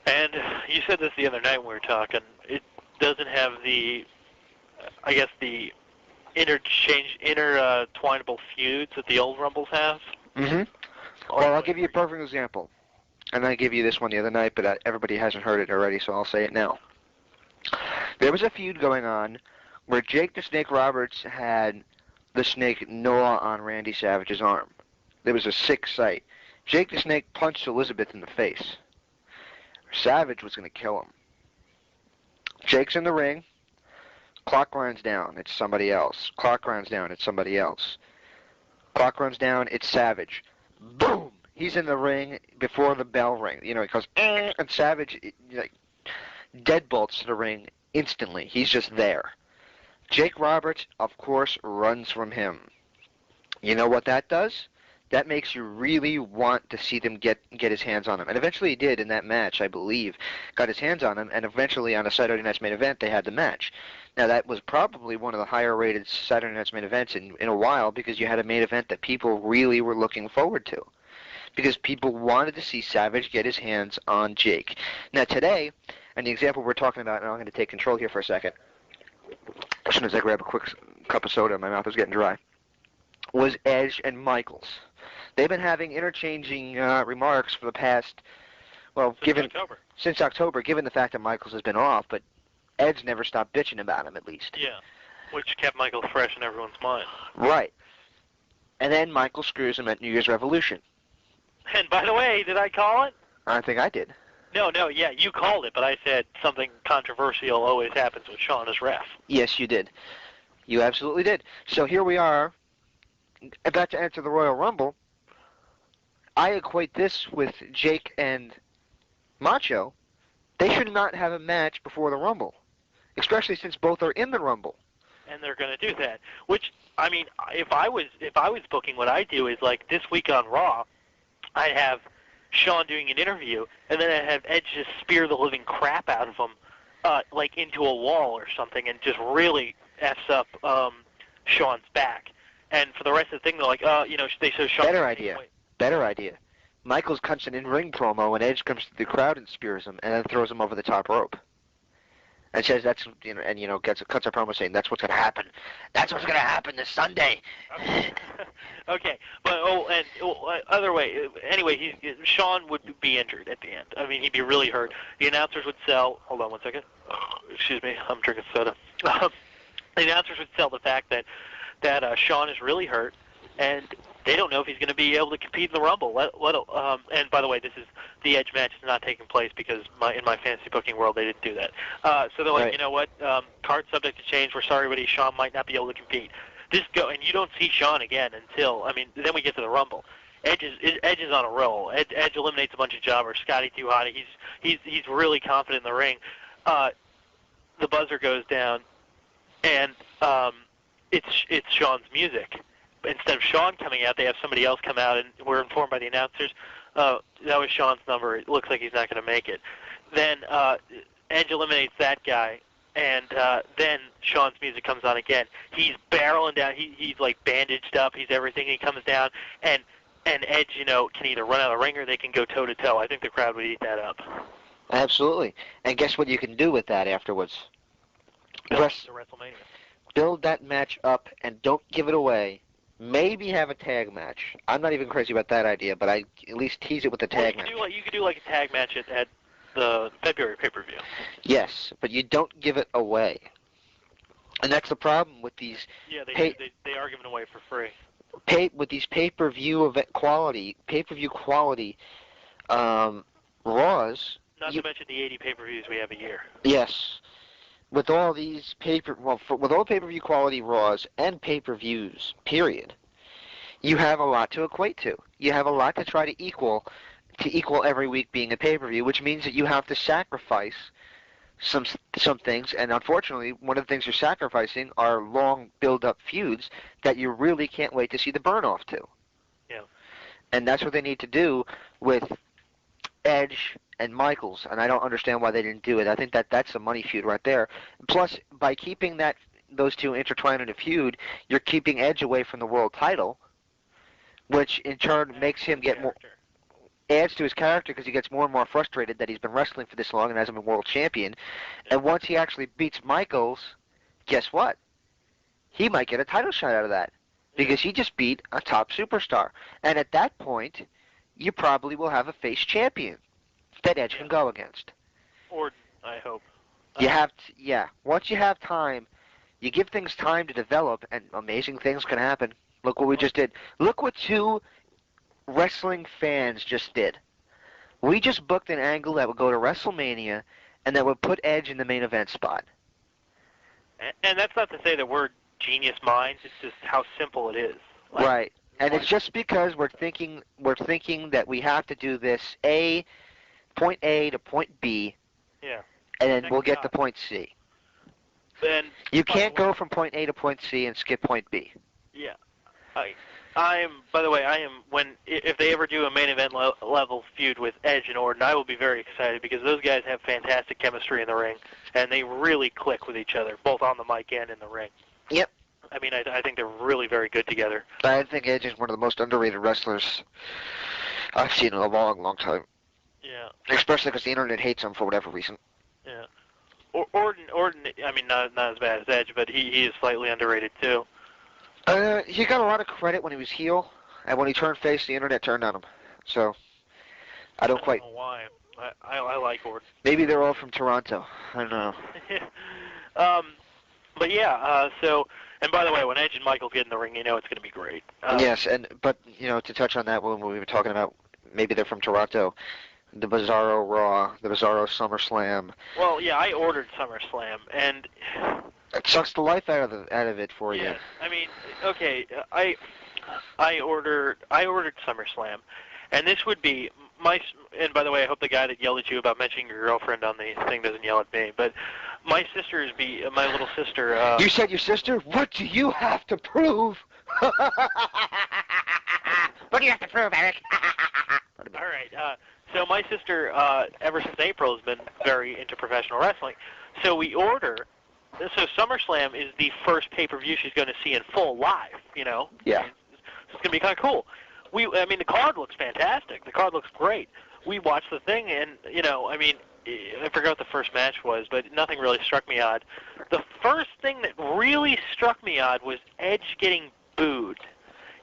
Speaker 6: And you said this the other night when we were talking. It doesn't have the, I guess, the intertwinable feuds that the old Rumbles have.
Speaker 3: Mm-hmm. Well, I'll give you a perfect example. And I gave you this one the other night, but everybody hasn't heard it already, so I'll say it now. There was a feud going on where Jake the Snake Roberts had the Snake gnaw on Randy Savage's arm. There was a sick sight. Jake the Snake punched Elizabeth in the face. Savage was going to kill him. Jake's in the ring. Clock runs down. It's somebody else. Clock runs down. It's somebody else. Clock runs down. It's Savage. Boom! He's in the ring before the bell rings. You know, he goes, and Savage deadbolts to the ring instantly. He's just there. Jake Roberts, of course, runs from him. You know what that does? That makes you really want to see them get his hands on him. And eventually he did in that match, I believe. Got his hands on him, and eventually on a Saturday Night's Main Event, they had the match. Now, that was probably one of the higher-rated Saturday Night's Main Events in a while, because you had a main event that people really were looking forward to. Because people wanted to see Savage get his hands on Jake. Now, today, and the example we're talking about, and I'm going to take control here for a second, as soon as I grab a quick cup of soda, my mouth is getting dry, was Edge and Michaels. They've been having interchanging remarks for the past, well, since October, given the fact that Michaels has been off, but Edge never stopped bitching about him, at least.
Speaker 6: Yeah, which kept Michaels fresh in everyone's mind.
Speaker 3: Right. And then Michaels screws him at New Year's Revolution.
Speaker 6: And by the way, did I call it?
Speaker 3: I think I did.
Speaker 6: No, yeah, you called it, but I said something controversial always happens with Sean as ref.
Speaker 3: Yes, you did. You absolutely did. So here we are, about to enter the Royal Rumble. I equate this with Jake and Macho. They should not have a match before the Rumble, especially since both are in the Rumble.
Speaker 6: And they're going to do that. Which, I mean, if I was booking, what I do is, like, this week on Raw, I'd have Sean doing an interview, and then I'd have Edge just spear the living crap out of him, like into a wall or something, and just really F's up Sean's back. And for the rest of the thing, they're like, they show Sean.
Speaker 3: Better idea. Michaels cuts an in-ring promo, and Edge comes to the crowd and spears him, and then throws him over the top rope. And says cuts a promo saying that's what's going to happen. That's what's going to happen this Sunday.
Speaker 6: Okay, but other way. Anyway, Sean would be injured at the end. I mean, he'd be really hurt. The announcers would sell. Hold on one second. Excuse me, I'm drinking soda. The announcers would sell the fact that Sean is really hurt, and they don't know if he's going to be able to compete in the Rumble. And by the way, the Edge match is not taking place because in my fantasy booking world they didn't do that. So they're like,
Speaker 3: right.
Speaker 6: You know what? Card subject to change. We're sorry, buddy. Sean might not be able to compete. And you don't see Sean again until then we get to the Rumble. Edge is on a roll. Edge eliminates a bunch of jobbers. Scotty Too Hotty. He's really confident in the ring. The buzzer goes down, and it's Sean's music. Instead of Sean coming out, they have somebody else come out, and we're informed by the announcers, that was Sean's number. It looks like he's not going to make it. Then Edge eliminates that guy, and then Sean's music comes on again. He's barreling down. He's like bandaged up. He's everything. He comes down, and Edge, can either run out of the ring or they can go toe-to-toe. I think the crowd would eat that up.
Speaker 3: Absolutely. And guess what you can do with that afterwards?
Speaker 6: Build to WrestleMania.
Speaker 3: Build that match up and don't give it away. Maybe have a tag match. I'm not even crazy about that idea, but I at least tease it with the tag match.
Speaker 6: You could do like a tag match at the February pay-per-view.
Speaker 3: Yes, but you don't give it away. And that's the problem with these...
Speaker 6: Yeah, they are giving away for free.
Speaker 3: With these pay-per-view quality Raws...
Speaker 6: Not to mention the 80 pay-per-views we have a year.
Speaker 3: Yes. With all these with all pay-per-view quality Raws and pay-per-views, period, you have a lot to equate to. You have a lot to try to equal every week being a pay-per-view, which means that you have to sacrifice some things, and unfortunately, one of the things you're sacrificing are long build-up feuds that you really can't wait to see the burn-off to.
Speaker 6: Yeah.
Speaker 3: And that's what they need to do with Edge and Michaels, and I don't understand why they didn't do it. I think that's a money feud right there. Plus, by keeping those two intertwined in a feud, you're keeping Edge away from the world title, which in turn makes him get more, adds to his character because he gets more and more frustrated that he's been wrestling for this long and hasn't been world champion. And once he actually beats Michaels, guess what? He might get a title shot out of that because he just beat a top superstar. And at that point, you probably will have a face champion that Edge can go against.
Speaker 6: Or, I hope.
Speaker 3: You have to, once you have time, you give things time to develop, and amazing things can happen. Look what we just did. Look what two wrestling fans just did. We just booked an angle that would go to WrestleMania and that would put Edge in the main event spot.
Speaker 6: And that's not to say that we're genius minds, it's just how simple it is.
Speaker 3: Right. And it's just because we're thinking that we have to do this point A to point B.
Speaker 6: Yeah.
Speaker 3: And then we'll get to point C.
Speaker 6: Then
Speaker 3: you can't go from point A to point C and skip point B.
Speaker 6: Yeah. By the way, if they ever do a main event level feud with Edge and Orton, I will be very excited because those guys have fantastic chemistry in the ring, and they really click with each other, both on the mic and in the ring.
Speaker 3: Yep.
Speaker 6: I mean, I think they're really very good together.
Speaker 3: I think Edge is one of the most underrated wrestlers I've seen in a long, long time.
Speaker 6: Yeah.
Speaker 3: Especially because the internet hates him for whatever reason.
Speaker 6: Yeah. Orton, I mean, not as bad as Edge, but he is slightly underrated too.
Speaker 3: He got a lot of credit when he was heel, and when he turned face, the internet turned on him. So, I don't quite
Speaker 6: know why. I like Orton.
Speaker 3: Maybe they're all from Toronto. I don't know.
Speaker 6: But yeah, and by the way, when Edge and Michael get in the ring, you know it's going to be great.
Speaker 3: Yes, but to touch on that, when we were talking about maybe they're from Toronto, the Bizarro Raw, the Bizarro SummerSlam.
Speaker 6: Well, yeah, I ordered SummerSlam, and
Speaker 3: it sucks the life out of it for you.
Speaker 6: I mean, okay, I ordered SummerSlam, and this would be and by the way, I hope the guy that yelled at you about mentioning your girlfriend on the thing doesn't yell at me, but my little sister.
Speaker 3: You said your sister? What do you have to prove? What do you have to prove, Eric?
Speaker 6: All right, so my sister, ever since April, has been very into professional wrestling. So we order. So SummerSlam is the first pay-per-view she's going to see in full live,
Speaker 3: Yeah.
Speaker 6: So it's going to be kind of cool. I mean, the card looks fantastic. The card looks great. We watched the thing, and, I mean, I forgot what the first match was, but nothing really struck me odd. The first thing that really struck me odd was Edge getting booed.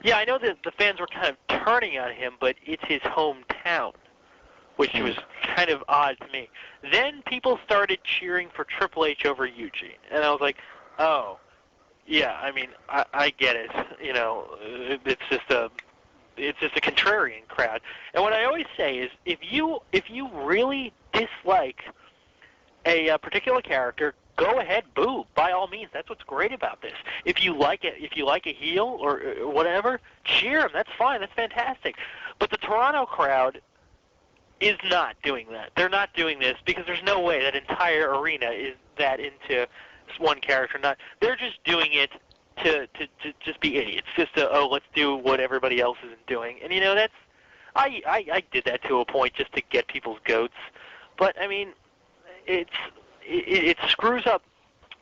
Speaker 6: Yeah, I know that the fans were kind of turning on him, but it's his hometown, which was kind of odd to me. Then people started cheering for Triple H over Eugene, and I was like, oh, yeah, I mean, I get it. It's just a contrarian crowd. And what I always say is, if you really dislike a particular character, go ahead, boo. By all means, that's what's great about this. If you like a heel or whatever, cheer him. That's fine. That's fantastic. But the Toronto crowd is not doing that. They're not doing this because there's no way that entire arena is that into one character. They're just doing it to just be idiots. Just let's do what everybody else isn't doing. And that's I did that to a point just to get people's goats. But I mean, it screws up.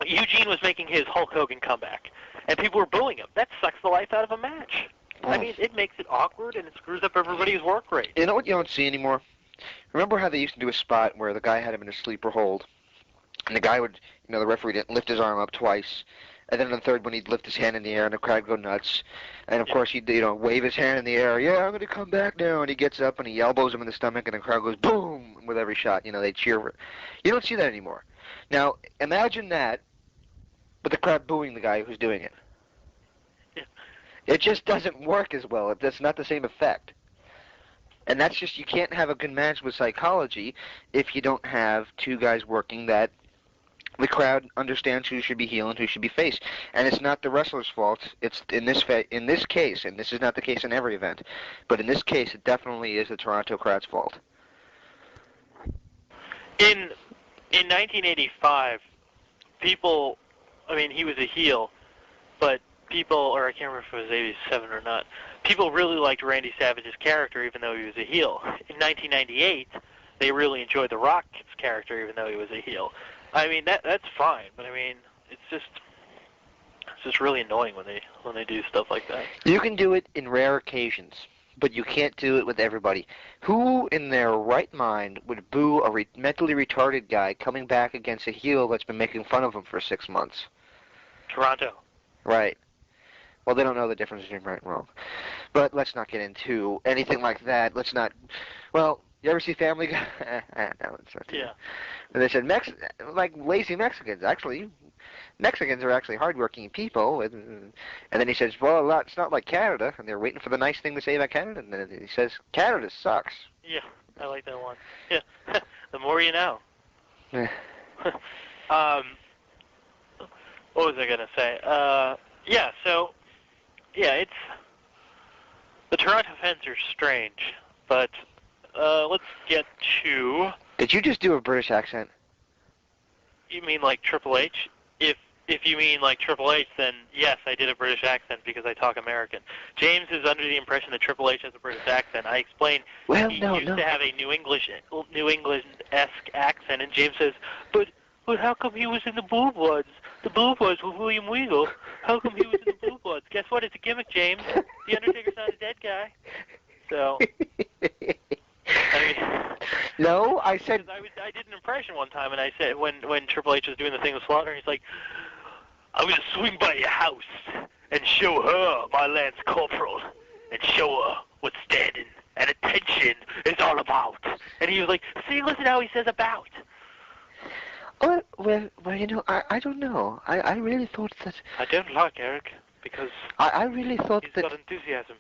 Speaker 6: Eugene was making his Hulk Hogan comeback, and people were booing him. That sucks the life out of a match. I mean, it makes it awkward, and it screws up everybody's work rate.
Speaker 3: You know what you don't see anymore? Remember how they used to do a spot where the guy had him in a sleeper hold, and the guy would, the referee didn't lift his arm up twice, and then on the third one he'd lift his hand in the air and the crowd would go nuts, and of course he'd, wave his hand in the air, yeah, I'm going to come back now, and he gets up and he elbows him in the stomach, and the crowd goes boom with every shot. They cheer. You don't see that anymore. Now, imagine that, but the crowd booing the guy who's doing it.
Speaker 6: Yeah.
Speaker 3: It just doesn't work as well. It's not the same effect. And that's just, you can't have a good match with psychology if you don't have two guys working that the crowd understands who should be heel and who should be face, and it's not the wrestler's fault. It's in this case, and this is not the case in every event, but in this case, it definitely is the Toronto crowd's fault.
Speaker 6: In 1985, people, I mean, he was a heel, but people, or I can't remember if it was 87 or not, people really liked Randy Savage's character even though he was a heel. In 1998, they really enjoyed The Rock's character even though he was a heel. I mean, that's fine, but I mean, it's just really annoying when they do stuff like that.
Speaker 3: You can do it in rare occasions, but you can't do it with everybody. Who in their right mind would boo a mentally retarded guy coming back against a heel that's been making fun of him for 6 months?
Speaker 6: Toronto.
Speaker 3: Right. Well, they don't know the difference between right and wrong. But let's not get into anything like that. Let's not... Well, you ever see Family Guy? No, it's not.
Speaker 6: Yeah.
Speaker 3: And they said, like lazy Mexicans. Actually, Mexicans are actually hardworking people. And then he says, well, it's not like Canada. And they're waiting for the nice thing to say about Canada. And then he says, Canada sucks.
Speaker 6: Yeah, I like that one. Yeah, the more you know.
Speaker 3: Yeah.
Speaker 6: What was I going to say? It's... The Toronto fans are strange, but let's get to...
Speaker 3: Did you just do a British accent?
Speaker 6: You mean like Triple H? If you mean like Triple H, then yes, I did a British accent because I talk American. James is under the impression that Triple H has a British accent. I explained he used to have a New England-esque accent, and James says, but how come he was in the Blue Bloods? The Blue Bloods with William Weagle. How come he was in the Blue Bloods? Guess what? It's a gimmick, James. The Undertaker's not a dead guy. So, I mean...
Speaker 3: No, I said...
Speaker 6: I did an impression one time, and I said, when Triple H was doing the thing with Slaughter, he's like, I'm going to swing by your house and show her my Lance Corporal and show her what standing and attention is all about. And he was like, see, listen how he says about.
Speaker 3: Well, you know, I don't know. I really thought that...
Speaker 6: I don't like Eric, because
Speaker 3: I really thought
Speaker 6: he's
Speaker 3: that...
Speaker 6: got enthusiasm.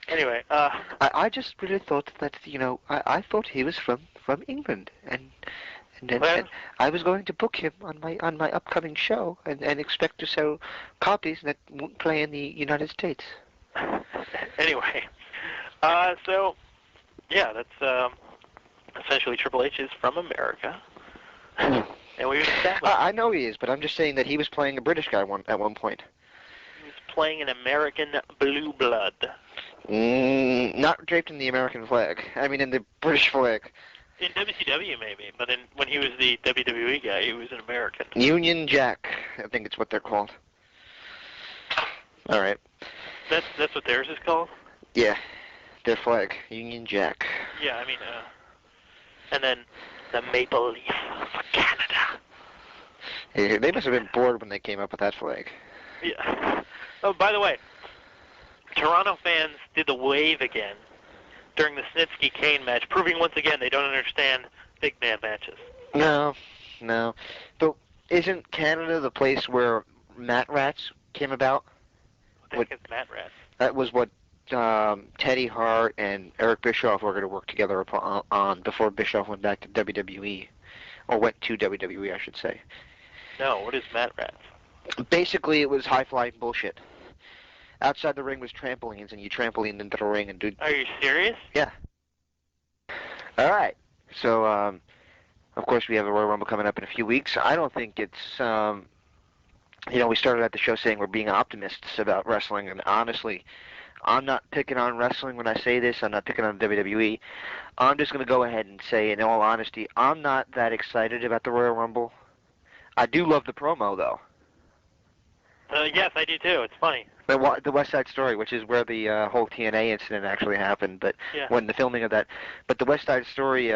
Speaker 6: Anyway,
Speaker 3: I just really thought that, you know, I thought he was from England, and I was going to book him on my upcoming show and expect to sell copies that won't play in the United States.
Speaker 6: Anyway, so yeah, that's essentially Triple H is from America, and we've established.
Speaker 3: I know he is, but I'm just saying that he was playing a British guy at one point.
Speaker 6: He was playing an American blue blood.
Speaker 3: Not draped in the American flag. I mean, in the British flag.
Speaker 6: In WCW, maybe, but when he was the WWE guy, he was an American.
Speaker 3: Union Jack, I think it's what they're called. All right.
Speaker 6: That's what theirs is called?
Speaker 3: Yeah, their flag, Union Jack.
Speaker 6: Yeah, I mean, and then the maple leaf for Canada.
Speaker 3: Yeah, they must have been bored when they came up with that flag.
Speaker 6: Yeah. Oh, by the way, Toronto fans did the wave again during the Snitsky-Kane match, proving once again they don't understand big man matches.
Speaker 3: No. But isn't Canada the place where Mat Rats came about?
Speaker 6: What the heck is Mat Rats?
Speaker 3: That was what Teddy Hart and Eric Bischoff were going to work together on before Bischoff went back to WWE. Or went to WWE, I should say.
Speaker 6: No, what is Mat Rats?
Speaker 3: Basically, it was high-flying bullshit. Outside the ring was trampolines, and you trampoline into the ring and do...
Speaker 6: Are you serious?
Speaker 3: Yeah. All right. So, of course, we have the Royal Rumble coming up in a few weeks. I don't think it's... you know, we started at the show saying we're being optimists about wrestling, and honestly, I'm not picking on wrestling when I say this. I'm not picking on WWE. I'm just going to go ahead and say, in all honesty, I'm not that excited about the Royal Rumble. I do love the promo, though.
Speaker 6: Yes, I do too. It's funny.
Speaker 3: The West Side Story, which is where the whole TNA incident actually happened, but when the filming of that. But the West Side Story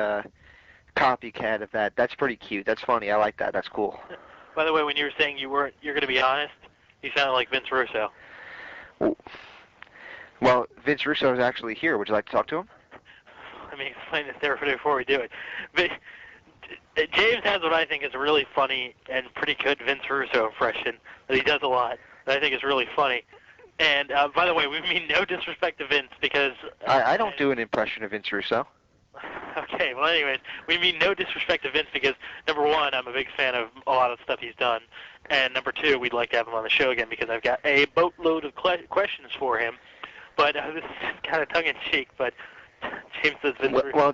Speaker 3: copycat of that's pretty cute. That's funny. I like that. That's cool.
Speaker 6: By the way, when you were saying you're going to be honest, you sounded like Vince Russo.
Speaker 3: Ooh. Well, Vince Russo is actually here. Would you like to talk to him?
Speaker 6: Let me explain this there before we do it. But James has what I think is a really funny and pretty good Vince Russo impression that he does a lot that I think is really funny. And, by the way, we mean no disrespect to Vince because...
Speaker 3: I don't do an impression of Vince Russo.
Speaker 6: Okay, well, anyways, we mean no disrespect to Vince because, number one, I'm a big fan of a lot of the stuff he's done, and number two, we'd like to have him on the show again because I've got a boatload of questions for him. But this is kind of tongue-in-cheek, but James says Vince...
Speaker 3: Well,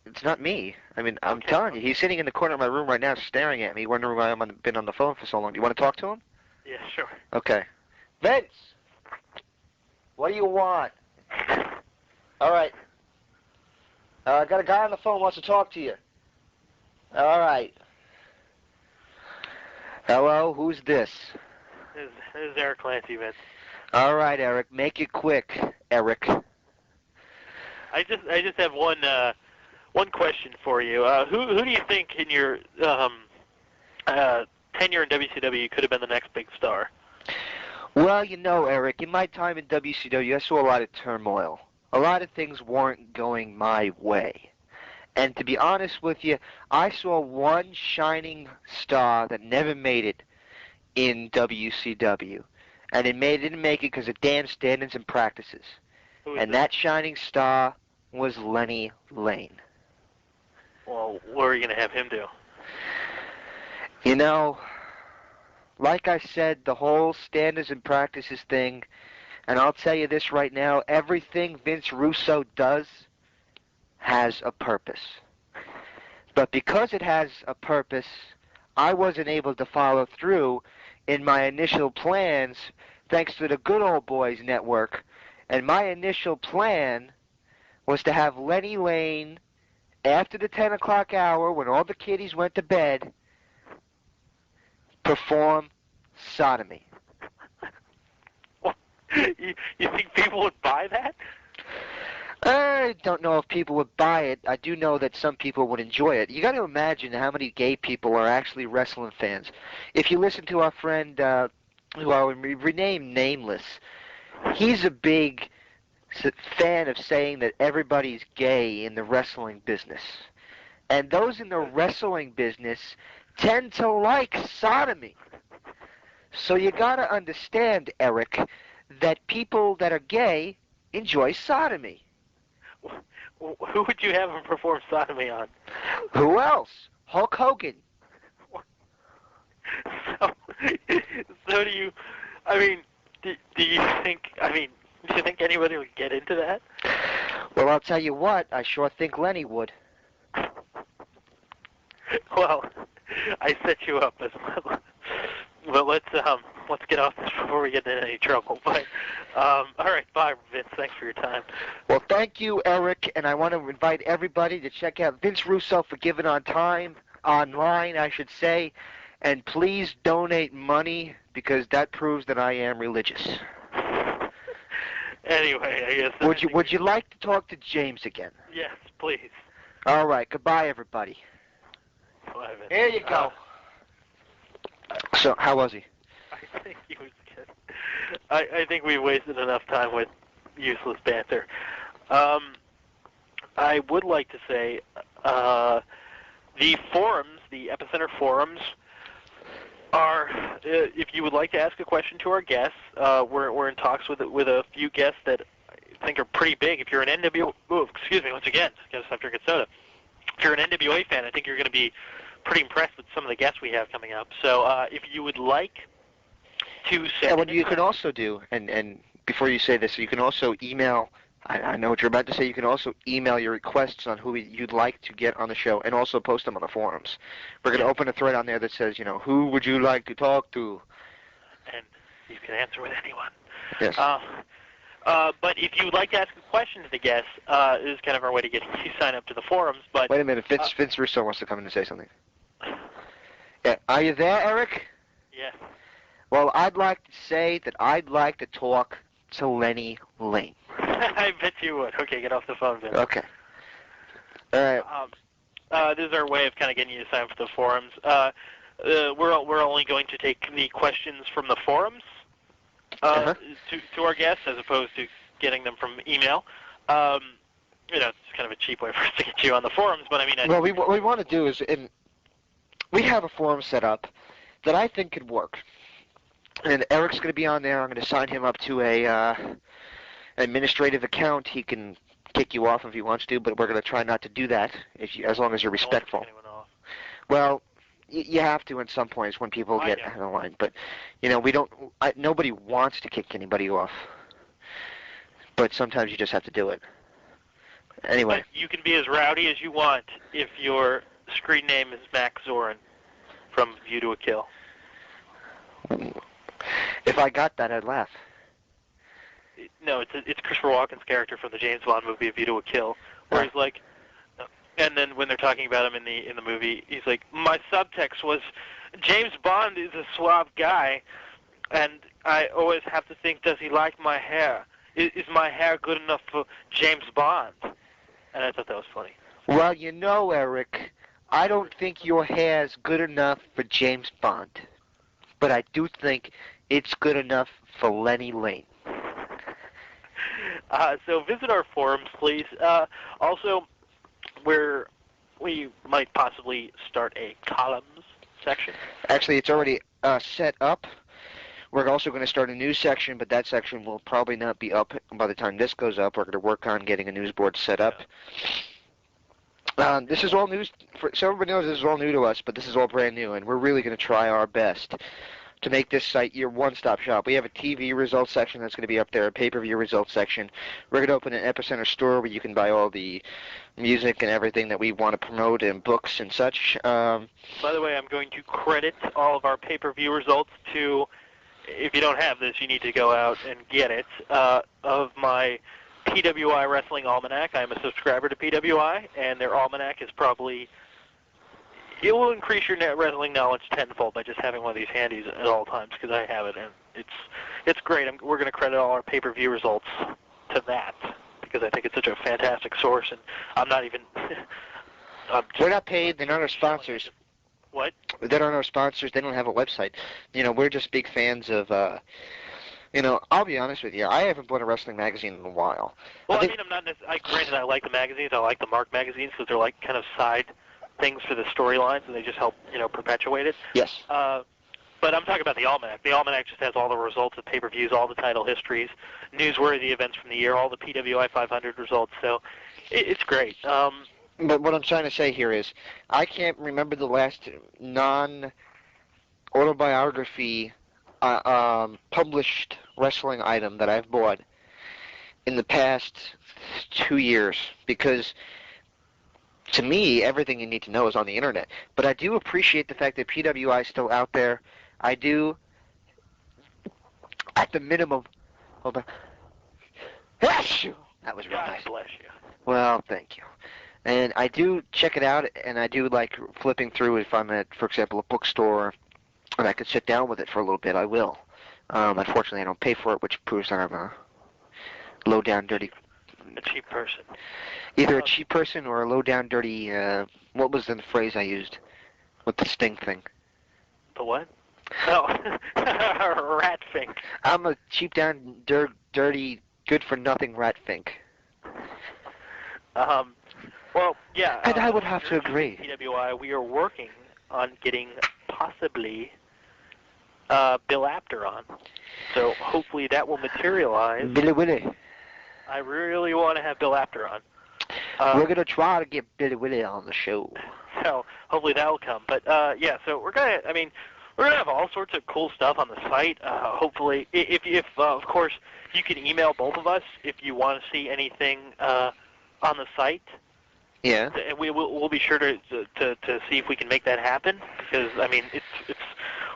Speaker 3: it's not me. I mean, I'm telling you, he's sitting in the corner of my room right now staring at me, wondering why I've been on the phone for so long. Do you want to talk to him?
Speaker 6: Yeah, sure.
Speaker 3: Okay. Vince! What do you want? All right. I got a guy on the phone who wants to talk to you. All right. Hello, who's this?
Speaker 6: This is Eric Clancy, Vince.
Speaker 3: All right, Eric. Make it quick, Eric.
Speaker 6: I just have one question for you. Who do you think in your tenure in WCW could have been the next big star?
Speaker 3: Well, you know, Eric, in my time in WCW, I saw a lot of turmoil. A lot of things weren't going my way. And to be honest with you, I saw one shining star that never made it in WCW. And it didn't make it because of damn standards and practices. And that shining star was Lenny Lane.
Speaker 6: Well, what are you going to have him do?
Speaker 3: You know, like I said, the whole standards and practices thing, and I'll tell you this right now, everything Vince Russo does has a purpose. But because it has a purpose, I wasn't able to follow through in my initial plans thanks to the Good Old Boys Network. And my initial plan was to have Lenny Lane, after the 10 o'clock hour, when all the kiddies went to bed, perform sodomy.
Speaker 6: You think people would buy that?
Speaker 3: I don't know if people would buy it. I do know that some people would enjoy it. You got to imagine how many gay people are actually wrestling fans. If you listen to our friend, who I will rename Nameless, he's a big fan of saying that everybody's gay in the wrestling business. And those in the wrestling business tend to like sodomy. So you got to understand, Eric, that people that are gay enjoy sodomy.
Speaker 6: Who would you have him perform sodomy on?
Speaker 3: Who else? Hulk Hogan.
Speaker 6: So do you, I mean, do you think anybody would get into that?
Speaker 3: Well, I'll tell you what, I sure think Lenny would.
Speaker 6: Well, I set you up as well. But let's get off this before we get into any trouble. But all right, bye, Vince. Thanks for your time.
Speaker 3: Well, thank you, Eric, and I want to invite everybody to check out Vince Russo for Giving on Time, online, I should say, and please donate money because that proves that I am religious.
Speaker 6: Anyway, I guess.
Speaker 3: Would you like to talk to James again?
Speaker 6: Yes, please.
Speaker 3: All right. Goodbye, everybody.
Speaker 6: Bye, Vince.
Speaker 3: Here you go. So, how was he?
Speaker 6: I think he was good. I think we wasted enough time with useless banter. I would like to say the forums, the Epicenter forums, are, if you would like to ask a question to our guests, we're in talks with a few guests that I think are pretty big. If you're an NWA, once again, gotta stop drinking soda. If you're an NWA fan, I think you're going to be pretty impressed with some of the guests we have coming up. So if you would like to send...
Speaker 3: Yeah, what you can also do, and before you say this, you can also email... I know what you're about to say. You can also email your requests on who you'd like to get on the show and also post them on the forums. We're going to open a thread on there that says, who would you like to talk to?
Speaker 6: And you can answer with anyone.
Speaker 3: Yes.
Speaker 6: But if you would like to ask a question to the guests, this is kind of our way to get you sign up to the forums. But
Speaker 3: wait a minute. Vince Russo wants to come in and say something. Yeah. Are you there, Eric?
Speaker 6: Yes.
Speaker 3: Well, I'd like to say that I'd like to talk to Lenny Lane.
Speaker 6: I bet you would. Okay, get off the phone, Vince.
Speaker 3: Okay. All right.
Speaker 6: This is our way of kind of getting you to sign up for the forums. We're only going to take the questions from the forums to our guests, as opposed to getting them from email. It's kind of a cheap way for us to get you on the forums, but I mean...
Speaker 3: Well, what we want to do is, we have a forum set up that I think could work. And Eric's going to be on there. I'm going to sign him up to a administrative account. He can kick you off if he wants to, but we're going to try not to do that as long as you're respectful.
Speaker 6: Don't want to kick anyone off.
Speaker 3: Well, you have to at some points when people get out of the line. But, we don't. Nobody wants to kick anybody off. But sometimes you just have to do it. Anyway.
Speaker 6: But you can be as rowdy as you want if your screen name is Max Zorin from View to a Kill.
Speaker 3: If I got that, I'd laugh.
Speaker 6: No, it's Christopher Walken's character from the James Bond movie View to a Kill, where he's like, and then when they're talking about him in the movie, he's like, my subtext was, James Bond is a suave guy, and I always have to think, does he like my hair? Is my hair good enough for James Bond? And I thought that was funny.
Speaker 3: Well, Eric, I don't think your hair's good enough for James Bond, but I do think it's good enough for Lenny Lane.
Speaker 6: So visit our forums, please. Also, we might possibly start a columns section.
Speaker 3: Actually, it's already set up. We're also going to start a news section, but that section will probably not be up by the time this goes up. We're going to work on getting a news board set up. This is all news. So everybody knows this is all new to us, but this is all brand new, and we're really going to try our best to make this site your one-stop shop. We have a TV results section that's going to be up there, a pay-per-view results section. We're going to open an Epicenter store where you can buy all the music and everything that we want to promote and books and such.
Speaker 6: By the way, I'm going to credit all of our pay-per-view results to, if you don't have this, you need to go out and get it, of my PWI Wrestling Almanac. I'm a subscriber to PWI, and their almanac is probably... It will increase your net wrestling knowledge tenfold by just having one of these handies at all times, because I have it, and it's great. We're going to credit all our pay-per-view results to that, because I think it's such a fantastic source, and I'm not even...
Speaker 3: We're not paid. They're not our sponsors.
Speaker 6: What?
Speaker 3: They're not our sponsors. They don't have a website. We're just big fans of... I'll be honest with you. I haven't bought a wrestling magazine in a while.
Speaker 6: Well, I'm not necessarily... Granted, I like the magazines. I like the Mark magazines, because they're like kind of side things for the storylines, and they just help, perpetuate it.
Speaker 3: Yes.
Speaker 6: But I'm talking about the Almanac. The Almanac just has all the results of pay-per-views, all the title histories, newsworthy events from the year, all the PWI 500 results. So it's great.
Speaker 3: But what I'm trying to say here is, I can't remember the last non-autobiography published wrestling item that I've bought in the past 2 years, because to me, everything you need to know is on the internet. But I do appreciate the fact that PWI is still out there. I do, at the minimum, hold on. Bless you! That was real
Speaker 6: God
Speaker 3: nice.
Speaker 6: Bless you.
Speaker 3: Well, thank you. And I do check it out, and I do like flipping through if I'm at, for example, a bookstore, and I could sit down with it for a little bit, I will. Unfortunately, I don't pay for it, which proves that I'm a low-down, dirty...
Speaker 6: A cheap person.
Speaker 3: Either a cheap person or a low-down, dirty, what was the phrase I used with the sting thing?
Speaker 6: The what? Oh, rat fink.
Speaker 3: I'm a cheap-down, dirty, good-for-nothing rat fink.
Speaker 6: Well, yeah.
Speaker 3: And I would have to agree.
Speaker 6: PWI, we are working on getting possibly Bill Apter on. So hopefully that will materialize.
Speaker 3: Billy Willie.
Speaker 6: I really want to have Bill Apter on.
Speaker 3: We're going to try to get Billy Willie on the show.
Speaker 6: So hopefully that will come. But yeah, so we're going to have all sorts of cool stuff on the site. Hopefully, if of course, you can email both of us if you want to see anything on the site.
Speaker 3: Yeah.
Speaker 6: And we'll be sure to see if we can make that happen, because it's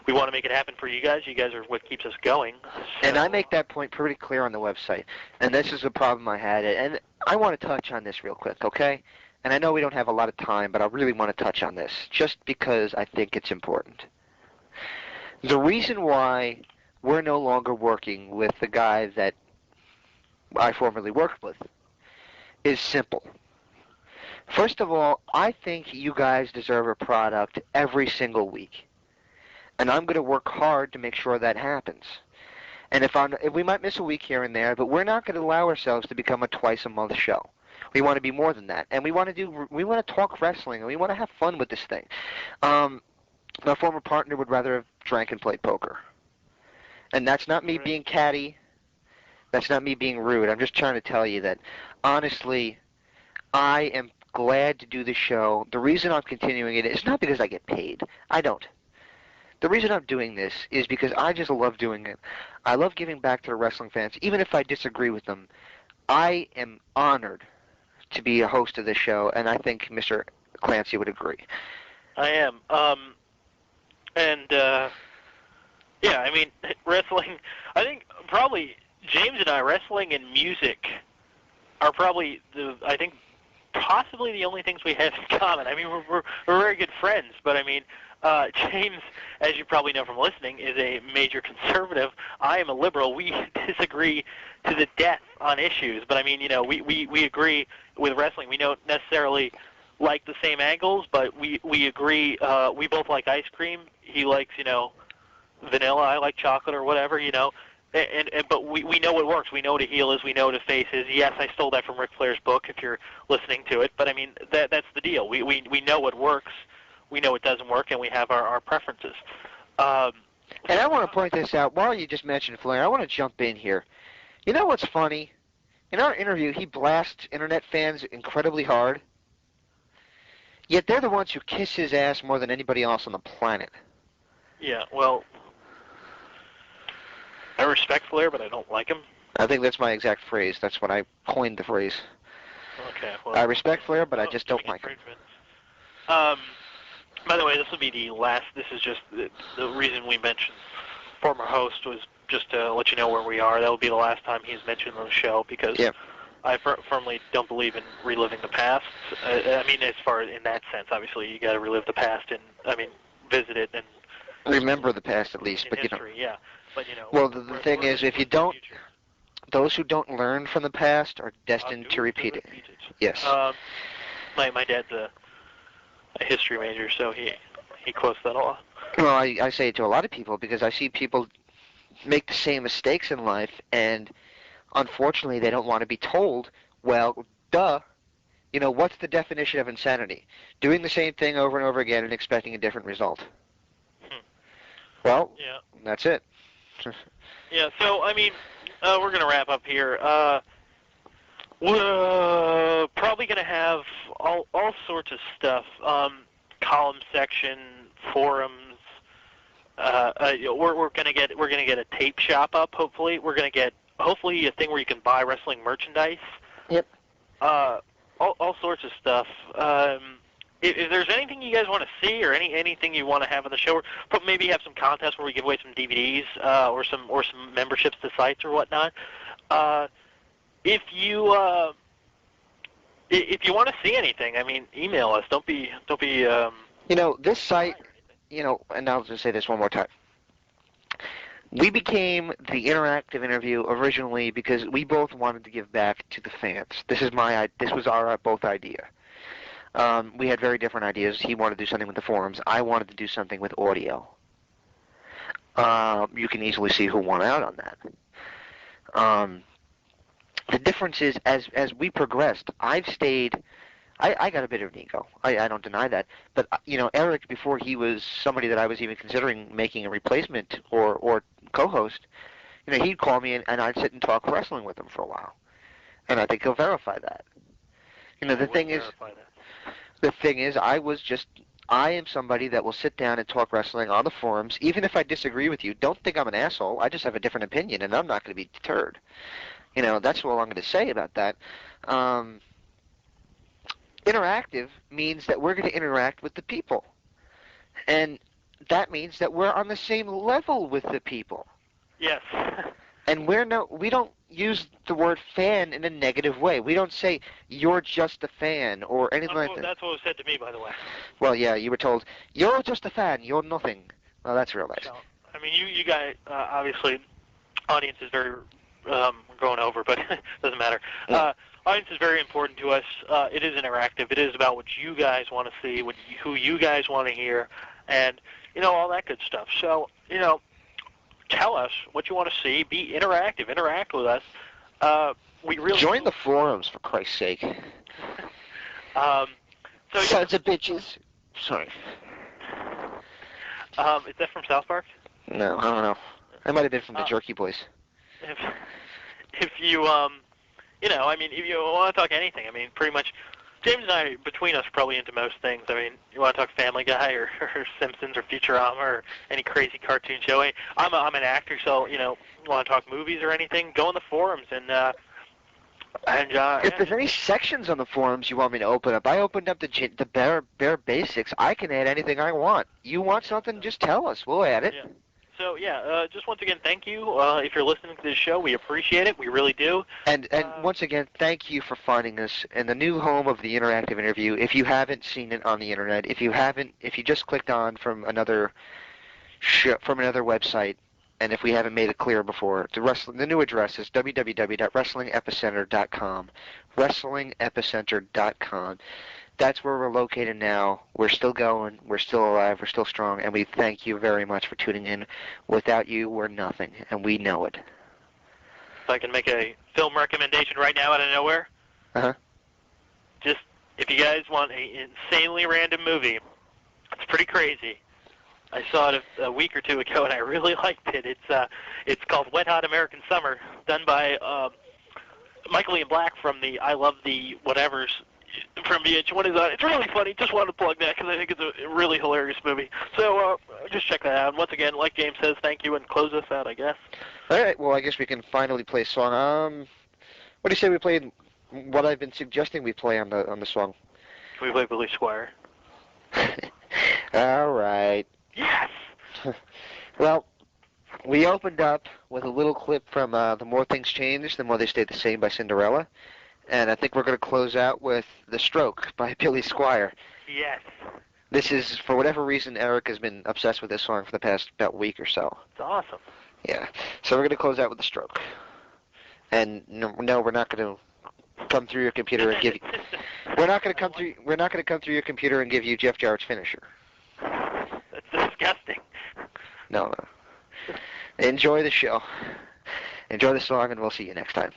Speaker 6: we want to make it happen for you guys. You guys are what keeps us going. So.
Speaker 3: And I make that point pretty clear on the website. And this is a problem I had. And I want to touch on this real quick, okay? And I know we don't have a lot of time, but I really want to touch on this, just because I think it's important. The reason why we're no longer working with the guy that I formerly worked with is simple. First of all, I think you guys deserve a product every single week. And I'm going to work hard to make sure that happens. And if we might miss a week here and there, but we're not going to allow ourselves to become a twice-a-month show. We want to be more than that. And we want to talk wrestling, and we want to have fun with this thing. My former partner would rather have drank and played poker. And that's not me being catty. That's not me being rude. I'm just trying to tell you that, honestly, I am glad to do the show. The reason I'm continuing it is not because I get paid. I don't. The reason I'm doing this is because I just love doing it. I love giving back to the wrestling fans, even if I disagree with them. I am honored to be a host of this show, and I think Mr. Clancy would agree.
Speaker 6: I am. Yeah, I mean, wrestling, I think probably James and I, wrestling and music are probably, possibly the only things we have in common. I mean, we're very good friends, but I mean, James, as you probably know from listening, is a major conservative. I am a liberal. We disagree to the death on issues, but I mean, you know, we agree with wrestling. We don't necessarily like the same angles, but we agree. We both like ice cream. He likes, you know, vanilla. I like chocolate or whatever, you know. But we know what works. We know what a heel is. We know what a face is. Yes, I stole that from Ric Flair's book if you're listening to it. But, I mean, that's the deal. We know what works. We know what doesn't work, and we have our preferences.
Speaker 3: And I want to point this out. While you just mentioned Flair, I want to jump in here. You know what's funny? In our interview, he blasts Internet fans incredibly hard. Yet they're the ones who kiss his ass more than anybody else on the planet.
Speaker 6: Yeah, well, I respect Flair, but I don't like him.
Speaker 3: I think that's my exact phrase. That's when I coined the phrase.
Speaker 6: Okay, well,
Speaker 3: I respect Flair, but I just don't like him.
Speaker 6: By the way, this will be the last. This is just the reason we mentioned former host was just to let you know where we are. That will be the last time he's mentioned on the show because I firmly don't believe in reliving the past. I mean, as far as in that sense, obviously you got to relive the past and visit it and
Speaker 3: remember the past at least. But
Speaker 6: history,
Speaker 3: you know,
Speaker 6: yeah. But you know,
Speaker 3: well, the thing is, if you don't, those who don't learn from the past are destined to repeat it. Yes.
Speaker 6: My dad's a history major, so he quotes that a lot.
Speaker 3: Well, I say it to a lot of people because I see people make the same mistakes in life, and unfortunately they don't want to be told, well, duh, you know, what's the definition of insanity? Doing the same thing over and over again and expecting a different result. Well, that's it.
Speaker 6: Yeah, so, I mean, we're going to wrap up here. We're probably going to have all sorts of stuff, column section, forums. We're going to get a tape shop up. Hopefully, we're going to get a thing where you can buy wrestling merchandise.
Speaker 3: Yep.
Speaker 6: All sorts of stuff. If there's anything you guys want to see or anything you want to have on the show, or maybe have some contests where we give away some DVDs or some memberships to sites or whatnot. If you want to see anything, I mean, email us. Don't be.
Speaker 3: You know, this site. You know, and I'll just say this one more time. We became the interactive interview originally because we both wanted to give back to the fans. This was our both idea. We had very different ideas. He wanted to do something with the forums. I wanted to do something with audio. You can easily see who won out on that. The difference is, as we progressed, I've stayed. I got a bit of an ego. I don't deny that. But, you know, Eric, before he was somebody that I was even considering making a replacement or co-host, you know, he'd call me and I'd sit and talk wrestling with him for a while. And I think he'll verify that. You know, the thing is, I am somebody that will sit down and talk wrestling on the forums. Even if I disagree with you, don't think I'm an asshole. I just have a different opinion, and I'm not going to be deterred. You know, that's all I'm going to say about that. Interactive means that we're going to interact with the people. And that means that we're on the same level with the people.
Speaker 6: Yes.
Speaker 3: And we don't use the word fan in a negative way. We don't say, you're just a fan, or anything like that.
Speaker 6: That's what was said to me, by the way.
Speaker 3: Well, yeah, you were told, you're just a fan, you're nothing. Well, that's real nice.
Speaker 6: So, I mean, you guys, obviously, audience is very, we're going over, but it doesn't matter. Audience is very important to us. It is interactive. It is about what you guys want to see, who you guys want to hear, and, you know, all that good stuff. So, you know, tell us what you want to see. Be interactive. Interact with us. We really
Speaker 3: join the forums, for Christ's sake. Sons of bitches. Sorry.
Speaker 6: Is that from South Park?
Speaker 3: No, I don't know. That might have been from the Jerky Boys.
Speaker 6: if you if you want to talk anything, I mean, pretty much, James and I, between us, are probably into most things. I mean, you want to talk Family Guy or Simpsons or Futurama or any crazy cartoon show. I'm an actor, so, you want to talk movies or anything, go on the forums and
Speaker 3: if there's any sections on the forums you want me to open up, I opened up the bare basics. I can add anything I want. You want something, just tell us. We'll add it.
Speaker 6: Yeah. So, just once again, thank you. If you're listening to this show, we appreciate it. We really do.
Speaker 3: And once again, thank you for finding us in the new home of the interactive interview. If you haven't seen it on the internet, if you just clicked on from another website, and if we haven't made it clear before, the new address is www.wrestlingepicenter.com. Wrestlingepicenter.com. That's where we're located now. We're still going. We're still alive. We're still strong. And we thank you very much for tuning in. Without you, we're nothing. And we know it.
Speaker 6: If I can make a film recommendation right now out of nowhere.
Speaker 3: Uh-huh.
Speaker 6: Just, if you guys want an insanely random movie, it's pretty crazy. I saw it a week or two ago, and I really liked it. It's called Wet Hot American Summer, done by Michael Ian Black from the I Love the Whatevers from VH1. It's really funny. Just wanted to plug that because I think it's a really hilarious movie. So just check that out. And once again, like James says, thank you, and close us out, I guess.
Speaker 3: All right. Well, I guess we can finally play a song. What do you say we played? What I've been suggesting we play on the song.
Speaker 6: Can we play Billy Squire?
Speaker 3: All right.
Speaker 6: Yes!
Speaker 3: Well, we opened up with a little clip from The More Things Change, The More They Stay the Same by Cinderella. And I think we're going to close out with The Stroke by Billy Squire.
Speaker 6: Yes.
Speaker 3: This is, for whatever reason, Eric has been obsessed with this song for the past about week or so.
Speaker 6: It's awesome.
Speaker 3: Yeah. So we're going to close out with The Stroke. And no, we're not going to come through your computer and give you... We're not going to come through your computer and give you Jeff Jarrett's finisher.
Speaker 6: That's disgusting.
Speaker 3: No. Enjoy the show. Enjoy the song, and we'll see you next time.